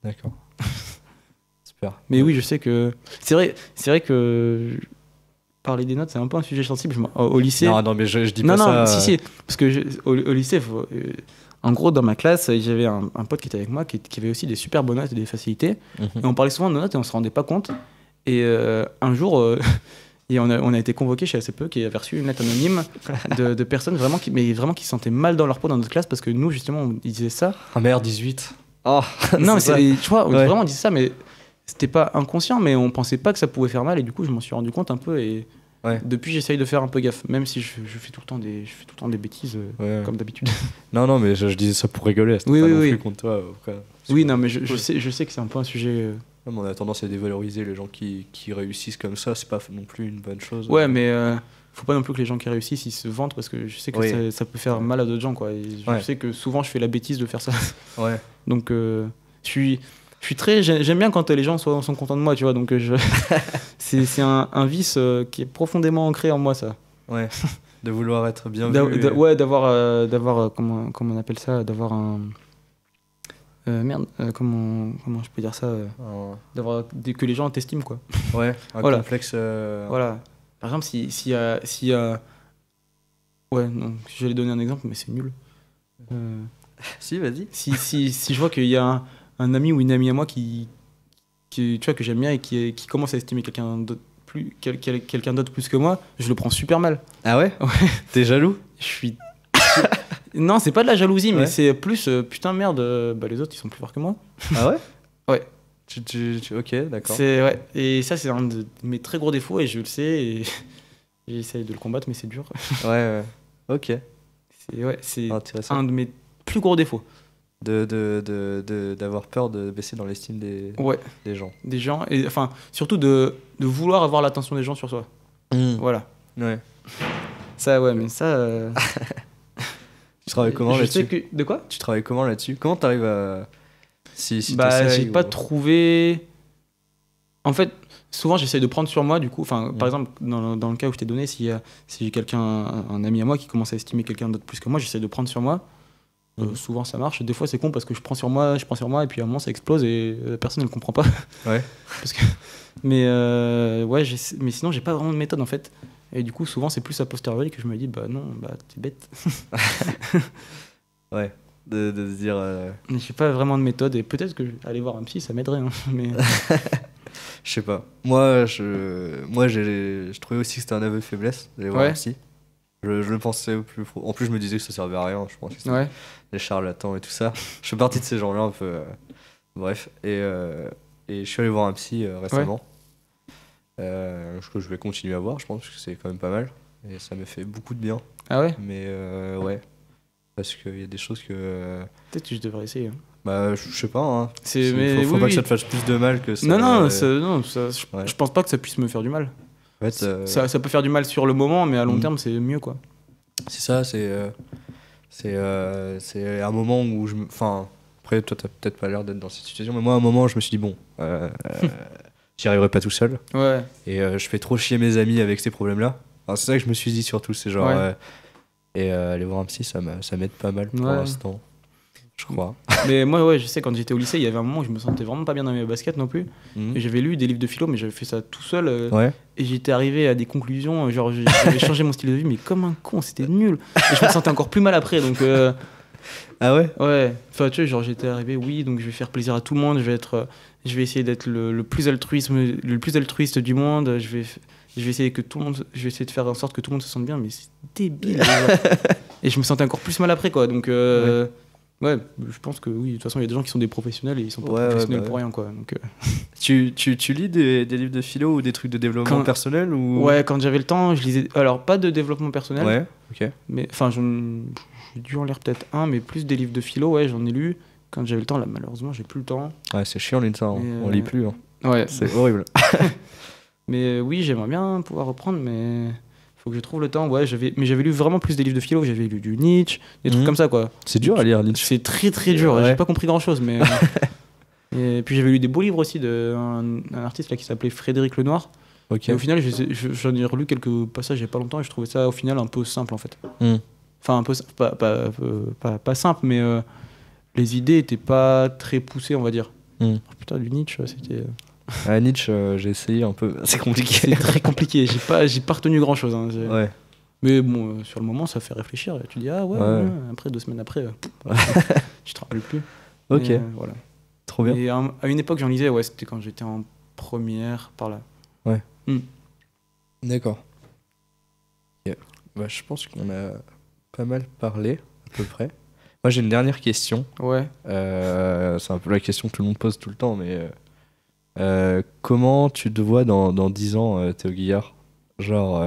d'accord. Super. Mais oui, je sais que c'est vrai que parler des notes, c'est un peu un sujet sensible. Au lycée. Non, mais je dis pas ça. Non, si. Parce que au lycée, en gros, dans ma classe, j'avais un pote qui était avec moi qui avait aussi des super bonnes notes et des facilités. Et on parlait souvent de nos notes et on se rendait pas compte. Et un jour, et on a été convoqués chez ACPE qui avait reçu une lettre anonyme de personnes vraiment qui se sentaient mal dans leur peau dans notre classe parce que nous, justement, ils disaient ça. Ah merde, 18. Oh, non, mais tu vois, vraiment, on disait ça, mais c'était pas inconscient, mais on pensait pas que ça pouvait faire mal. Et du coup, je m'en suis rendu compte un peu. Et depuis, j'essaye de faire un peu gaffe, même si je fais tout le temps des bêtises, comme d'habitude. Non, mais je disais ça pour rigoler. C'était pas non plus contre toi. Oui, non, mais je sais que c'est un peu un sujet. Non, mais on a tendance à dévaloriser les gens qui réussissent comme ça. C'est pas non plus une bonne chose. Ouais, mais faut pas non plus que les gens qui réussissent ils se vantent parce que je sais que ça peut faire mal à d'autres gens, quoi. Et je sais que souvent je fais la bêtise de faire ça. Ouais. Donc je suis très. J'aime bien quand les gens sont contents de moi, tu vois. Donc c'est un vice qui est profondément ancré en moi, ça. Ouais. De vouloir être bien vu. D'avoir comment on appelle ça, d'avoir un. Comment je peux dire ça d'avoir que les gens t'estiment, quoi. Ouais, un complexe. Voilà. Par exemple, si ouais, non, j'allais donner un exemple, mais c'est nul. Si, vas-y. Si je vois qu'il y a un ami ou une amie à moi qui tu vois, que j'aime bien et qui commence à estimer quelqu'un d'autre plus que moi, je le prends super mal. Ah ouais? Ouais. T'es jaloux? Je suis. Non, c'est pas de la jalousie, mais c'est plus putain merde, les autres ils sont plus forts que moi. Ah ouais? Ouais. Ok, d'accord. Ouais. Et ça, c'est un de mes très gros défauts et je le sais et j'essaye de le combattre, mais c'est dur. Ouais. Ok. C'est un de mes plus gros défauts. D'avoir peur de baisser dans l'estime des gens. Des gens, et enfin, surtout de vouloir avoir l'attention des gens sur soi. Voilà. Ouais. Ça, ouais, mais ça. Tu travailles comment là-dessus? De quoi? Tu travailles comment là-dessus? Comment t'arrives à. Si j'ai pas trouvé. En fait, souvent j'essaye de prendre sur moi, du coup. Enfin, par exemple, dans le cas où je t'ai donné, si j'ai un ami à moi qui commence à estimer quelqu'un d'autre plus que moi, j'essaie de prendre sur moi. Souvent ça marche. Des fois c'est con parce que je prends sur moi, et puis à un moment ça explose et la personne ne le comprend pas. Ouais. Mais mais sinon j'ai pas vraiment de méthode en fait. Et du coup souvent c'est plus a posteriori que je me dis non, t'es bête. Ouais. De se dire. J'ai pas vraiment de méthode et peut-être que aller voir un psy ça m'aiderait. Hein, mais. Je sais pas. Moi je trouvais aussi que c'était un aveu de faiblesse d'aller voir un psy. Je le pensais au plus fort. En plus, je me disais que ça servait à rien. Je pense que c'était des charlatans et tout ça. Je fais partie de ces gens-là un peu. Bref. Et je suis allé voir un psy récemment. Que je vais continuer à voir, je pense, parce que c'est quand même pas mal. Et ça me fait beaucoup de bien. Ah ouais? Mais ouais. Parce qu'il y a des choses que. Peut-être que je devrais essayer. Je sais pas. Hein. Faut pas que ça te fasse plus de mal que ça. Non, je pense pas que ça puisse me faire du mal. En fait, ça peut faire du mal sur le moment, mais à long terme, c'est mieux, quoi. C'est ça, c'est un moment où enfin, après, toi, t'as peut-être pas l'air d'être dans cette situation, mais moi, à un moment, je me suis dit, bon, j'y arriverai pas tout seul. Ouais. Et je fais trop chier mes amis avec ces problèmes-là. Alors, c'est ça que je me suis dit surtout, c'est genre... et aller voir un psy, ça m'aide pas mal pour l'instant. Je crois. Mais moi, je sais, quand j'étais au lycée, il y avait un moment où je me sentais vraiment pas bien dans mes baskets non plus. Et j'avais lu des livres de philo, mais j'avais fait ça tout seul. Et j'étais arrivé à des conclusions. Genre, j'avais changé mon style de vie, mais comme un con, c'était nul. Et je me sentais encore plus mal après. Donc, ah ouais? Ouais. Enfin, tu vois, genre, j'étais arrivé, donc je vais faire plaisir à tout le monde. Je vais essayer d'être le plus altruiste du monde. Je vais essayer de faire en sorte que tout le monde se sente bien, mais c'est débile. Et je me sentais encore plus mal après, quoi. Donc. Ouais, je pense que oui, de toute façon, il y a des gens qui sont des professionnels et ils sont pas professionnels pour rien, quoi. Donc, tu lis des livres de philo ou des trucs de développement personnel ou... Ouais, quand j'avais le temps, je lisais... Alors, pas de développement personnel. Ouais, ok. Mais, enfin, j'ai dû en lire peut-être un, mais plus des livres de philo, ouais, j'en ai lu. Quand j'avais le temps, là, malheureusement, j'ai plus le temps. Ouais, c'est chiant, ça, on lit plus. Hein. Ouais. C'est horrible. Mais oui, j'aimerais bien pouvoir reprendre, mais... Faut que je trouve le temps, mais j'avais lu vraiment plus des livres de philo, j'avais lu du Nietzsche, des trucs comme ça, quoi. C'est dur à lire, Nietzsche. C'est très très dur, j'ai pas compris grand chose, mais. Et puis j'avais lu des beaux livres aussi d'un artiste là, qui s'appelait Frédéric Lenoir. Okay. Et au final, j'en ai relu quelques passages il y a pas longtemps et je trouvais ça au final un peu simple en fait. Enfin, un peu pas simple, mais les idées étaient pas très poussées, on va dire. Putain, du Nietzsche, c'était. Ah, Nietzsche, j'ai essayé un peu. C'est compliqué. C'est très compliqué. J'ai pas retenu grand-chose. Hein. Ouais. Mais bon, sur le moment, ça fait réfléchir. Tu dis, ah ouais. Après, 2 semaines après, tu te rappelles plus. Ok. Mais, voilà. Trop bien. Et à une époque, j'en lisais, ouais, c'était quand j'étais en première, par là. Ouais. D'accord. Okay. Bah, je pense qu'on a pas mal parlé, à peu près. Moi, j'ai une dernière question. Ouais. C'est un peu la question que tout le monde pose tout le temps, mais comment tu te vois dans 10 ans, Théo Guillard? Genre,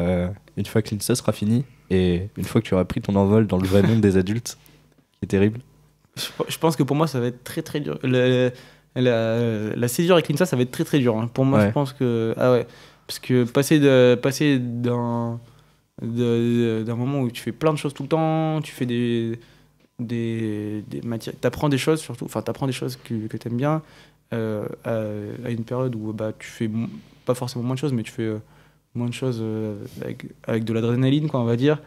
une fois que l'INSA sera fini et une fois que tu auras pris ton envol dans le vrai monde des adultes, qui est terrible. Je pense que pour moi, ça va être très très dur. La césure avec l'INSA, ça va être très très dur. Hein. Pour moi, je pense que. Ah ouais. Parce que passer d'un moment où tu fais plein de choses tout le temps, tu fais des matières. T'apprends des choses surtout. Enfin, t'apprends des choses que t'aimes bien à une période où bah, tu fais pas forcément moins de choses, mais tu fais. Moins de choses avec de l'adrénaline, quoi, on va dire.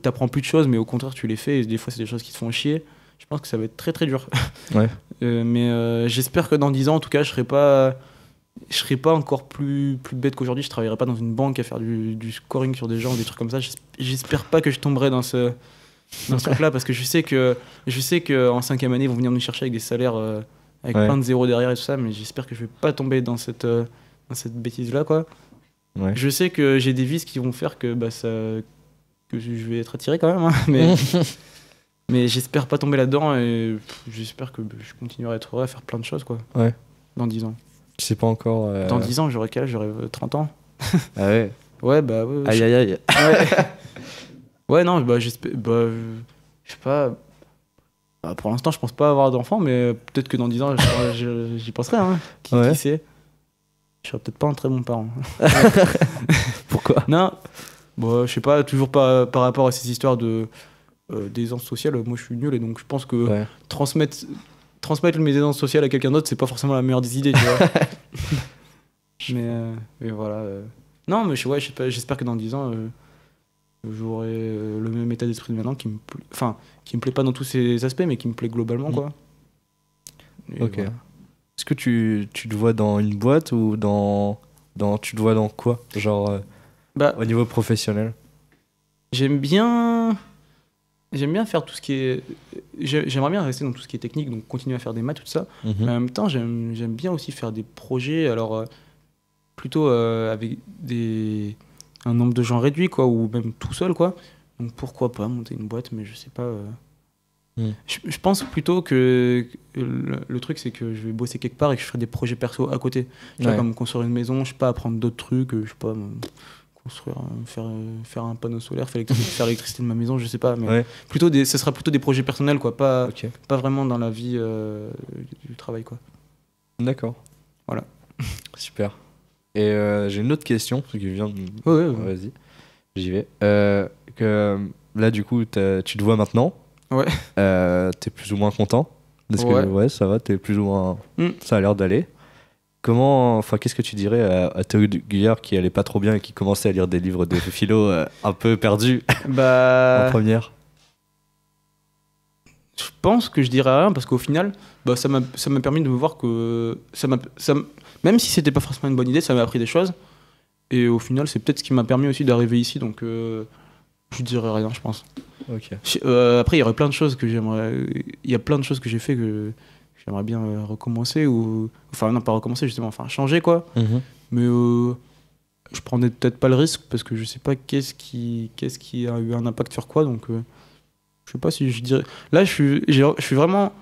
T'apprends plus de choses, mais au contraire, tu les fais. Et des fois, c'est des choses qui te font chier. Je pense que ça va être très très dur. Ouais. Mais j'espère que dans 10 ans, en tout cas, je serai pas encore plus bête qu'aujourd'hui. Je travaillerai pas dans une banque à faire du scoring sur des gens ou des trucs comme ça. J'espère pas que je tomberai dans ce truc-là, parce que je sais que en 5e année, ils vont venir nous chercher avec des salaires avec plein de zéros derrière et tout ça. Mais j'espère que je vais pas tomber dans cette bêtise-là, quoi. Ouais. Je sais que j'ai des vices qui vont faire que que je vais être attiré quand même, hein, mais j'espère pas tomber là-dedans et j'espère que je continuerai à être heureux à faire plein de choses, quoi. Ouais. Dans 10 ans. Tu sais pas encore. Dans 10 ans, j'aurai quel âge? J'aurai 30 ans. Ah ouais. Ouais, bah. Ouais, aïe aïe aïe. Ouais. Ouais, non, bah j'espère. Bah, je sais pas. Bah, pour l'instant, je pense pas avoir d'enfant, mais peut-être que dans 10 ans, j'y penserai, hein. Qui sait? Je serais peut-être pas un très bon parent. Pourquoi? Non, bon, je sais pas, toujours pas par rapport à ces histoires d'aisance sociale. Moi, je suis nul et donc je pense que transmettre mes aisances sociales à quelqu'un d'autre, c'est pas forcément la meilleure des idées, tu vois. mais voilà. Non, mais je sais pas, j'espère que dans 10 ans, j'aurai le même état d'esprit de maintenant qui me plaît pas dans tous ses aspects, mais qui me plaît globalement, quoi. Et ok. voilà. Est-ce que tu te vois dans une boîte ou tu te vois dans quoi? Genre au niveau professionnel? J'aime bien faire tout ce qui est... J'aimerais bien rester dans tout ce qui est technique, donc continuer à faire des maths, tout ça. Mais en même temps, j'aime bien aussi faire des projets, alors plutôt avec un nombre de gens réduit, quoi, ou même tout seul, quoi. Donc pourquoi pas monter une boîte, mais je sais pas... Je pense plutôt que le truc, c'est que je vais bosser quelque part et que je ferai des projets perso à côté. Tu vois, comme construire une maison, je sais pas, apprendre d'autres trucs, je sais pas, construire, faire un panneau solaire, faire l'électricité de ma maison, je sais pas. Mais ce sera plutôt des projets personnels, quoi, pas vraiment dans la vie du travail, quoi. D'accord. Voilà. Super. Et j'ai une autre question qui vient de... Ouais. Vas-y, j'y vais. Là, du coup, tu te vois maintenant. Ouais. T'es plus ou moins content? Que ça va, t'es plus ou moins... Ça a l'air d'aller. Qu'est-ce que tu dirais à Théo Guillard qui allait pas trop bien et qui commençait à lire des livres de philo un peu perdus en première? Je pense que je dirais rien parce qu'au final, ça m'a permis de me voir que même si c'était pas forcément une bonne idée, ça m'a appris des choses. Et au final, c'est peut-être ce qui m'a permis aussi d'arriver ici, donc je dirais rien, je pense. Ok. Après, il y aurait plein de choses que il y a plein de choses que j'ai fait que j'aimerais bien recommencer enfin non, pas recommencer justement, enfin changer, quoi. Mais je prendrais peut-être pas le risque parce que je sais pas qu'est-ce qui a eu un impact sur quoi, donc je sais pas si je dirais. Là, je suis vraiment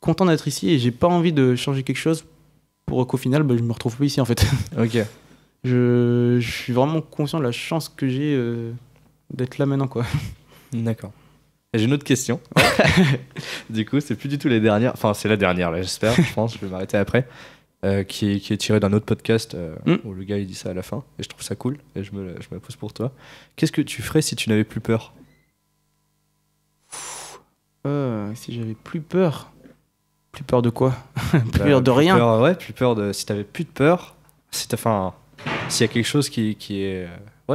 content d'être ici et j'ai pas envie de changer quelque chose pour qu'au final, je me retrouve plus ici, en fait. Ok. Je suis vraiment conscient de la chance que j'ai d'être là maintenant, quoi. D'accord. Et j'ai une autre question. Du coup, c'est plus du tout les dernières. Enfin, c'est la dernière, là, j'espère. Je pense, je vais m'arrêter après. Qui est tirée d'un autre podcast où le gars il dit ça à la fin. Et je trouve ça cool. Et je me la pose pour toi. Qu'est-ce que tu ferais si tu n'avais plus peur? Si j'avais plus peur. Plus peur de quoi? Plus peur de rien. Plus peur de. Si t'avais plus de peur. S'il y a quelque chose qui est.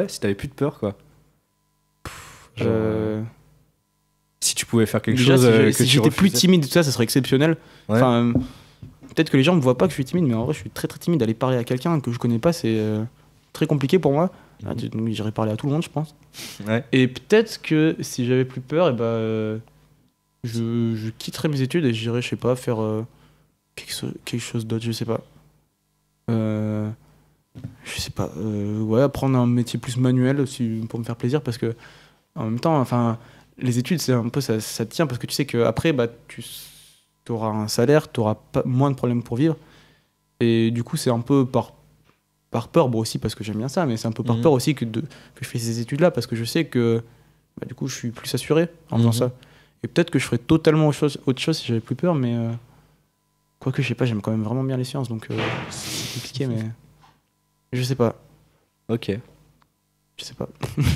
Si t'avais plus de peur, quoi. Si tu pouvais faire quelque chose si j'étais plus timide, tout ça, ça serait exceptionnel. Ouais. Enfin, peut-être que les gens me voient pas que je suis timide, mais en vrai, je suis très très timide. D'aller parler à quelqu'un que je connais pas, c'est très compliqué pour moi. Donc, j'irais parler à tout le monde, je pense. Ouais. Et peut-être que si j'avais plus peur, et je quitterais mes études et j'irais, je sais pas, faire quelque chose d'autre, je sais pas. Je sais pas. Ouais, apprendre un métier plus manuel aussi pour me faire plaisir, parce que en même temps, enfin, les études, c'est un peu ça te tient, parce que tu sais qu'après, tu auras un salaire, tu auras moins de problèmes pour vivre. Et du coup, c'est un peu par peur, bon aussi parce que j'aime bien ça, mais c'est un peu par peur aussi que je fais ces études-là, parce que je sais que du coup, je suis plus assuré en faisant ça. Et peut-être que je ferais totalement autre chose si j'avais plus peur, mais quoique, je sais pas, j'aime quand même vraiment bien les sciences, donc c'est compliqué, mais je sais pas. Ok. Je sais pas.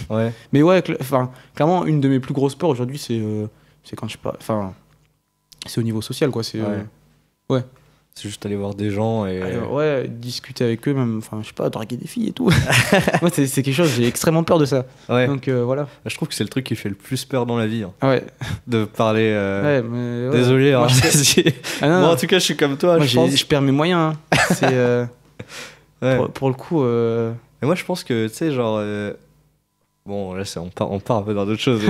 Ouais. Mais ouais, clairement, une de mes plus grosses peurs aujourd'hui, c'est quand je sais pas. Enfin, c'est au niveau social, quoi. C'est ouais. C'est juste aller voir des gens et. Alors, ouais, discuter avec eux, même. Enfin, je sais pas, draguer des filles et tout. Moi, c'est quelque chose, j'ai extrêmement peur de ça. Ouais. Donc voilà. Je trouve que c'est le truc qui fait le plus peur dans la vie. Hein. Ouais. De parler. Ouais, mais, Désolé. Moi, Moi, en tout cas, je suis comme toi. Moi, je pense. Je perds mes moyens. Hein. C'est. Pour le coup. Et moi, je pense que, tu sais, genre. Bon, là, on part un peu dans d'autres choses.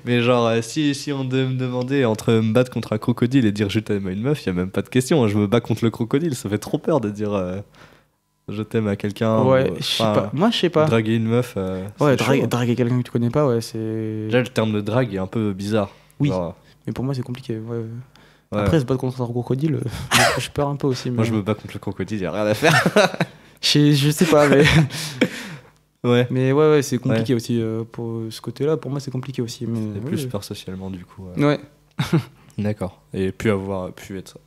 Mais genre, si on me demandait entre me battre contre un crocodile et dire je t'aime à une meuf, il n'y a même pas de question. Je me bats contre le crocodile. Ça fait trop peur de dire je t'aime à quelqu'un. Ouais, je sais pas. Moi, je sais pas. Draguer une meuf. Ouais, draguer quelqu'un que tu connais pas, ouais, c'est. Déjà, le terme de drague est un peu bizarre. Oui. Genre, mais pour moi, c'est compliqué. Ouais. Après, se battre contre un crocodile, je peur un peu aussi. Mais... Moi, je me bats contre le crocodile, il n'y a rien à faire. Je sais pas, mais. Ouais. Mais ouais, c'est compliqué aussi. Pour ce côté-là, pour moi, c'est compliqué aussi. C'est plus peur socialement, du coup. Ouais. D'accord. Et pu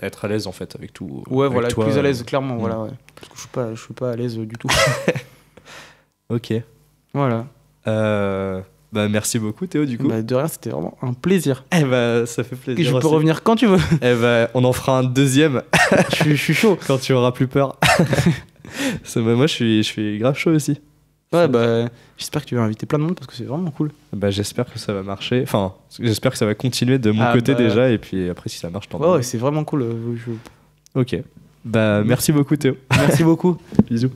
être à l'aise, en fait, avec tout. Ouais, avec voilà, toi, plus à l'aise, clairement. Voilà, ouais. Parce que je suis pas à l'aise du tout. Ok. Voilà. Bah, merci beaucoup, Théo, du coup. Bah, de rien, c'était vraiment un plaisir. Eh bah, ça fait plaisir. Et je peux revenir quand tu veux. Eh bah, on en fera un deuxième. je suis chaud. Quand tu auras plus peur. Moi, je suis grave chaud aussi. Ouais, bah, j'espère que tu vas inviter plein de monde parce que c'est vraiment cool. Bah, j'espère que ça va marcher. Enfin, j'espère que ça va continuer de mon côté déjà. Et puis après, si ça marche, tant mieux. Ouais, c'est vraiment cool. Ok. Bah, merci beaucoup, Théo. Merci beaucoup. Bisous.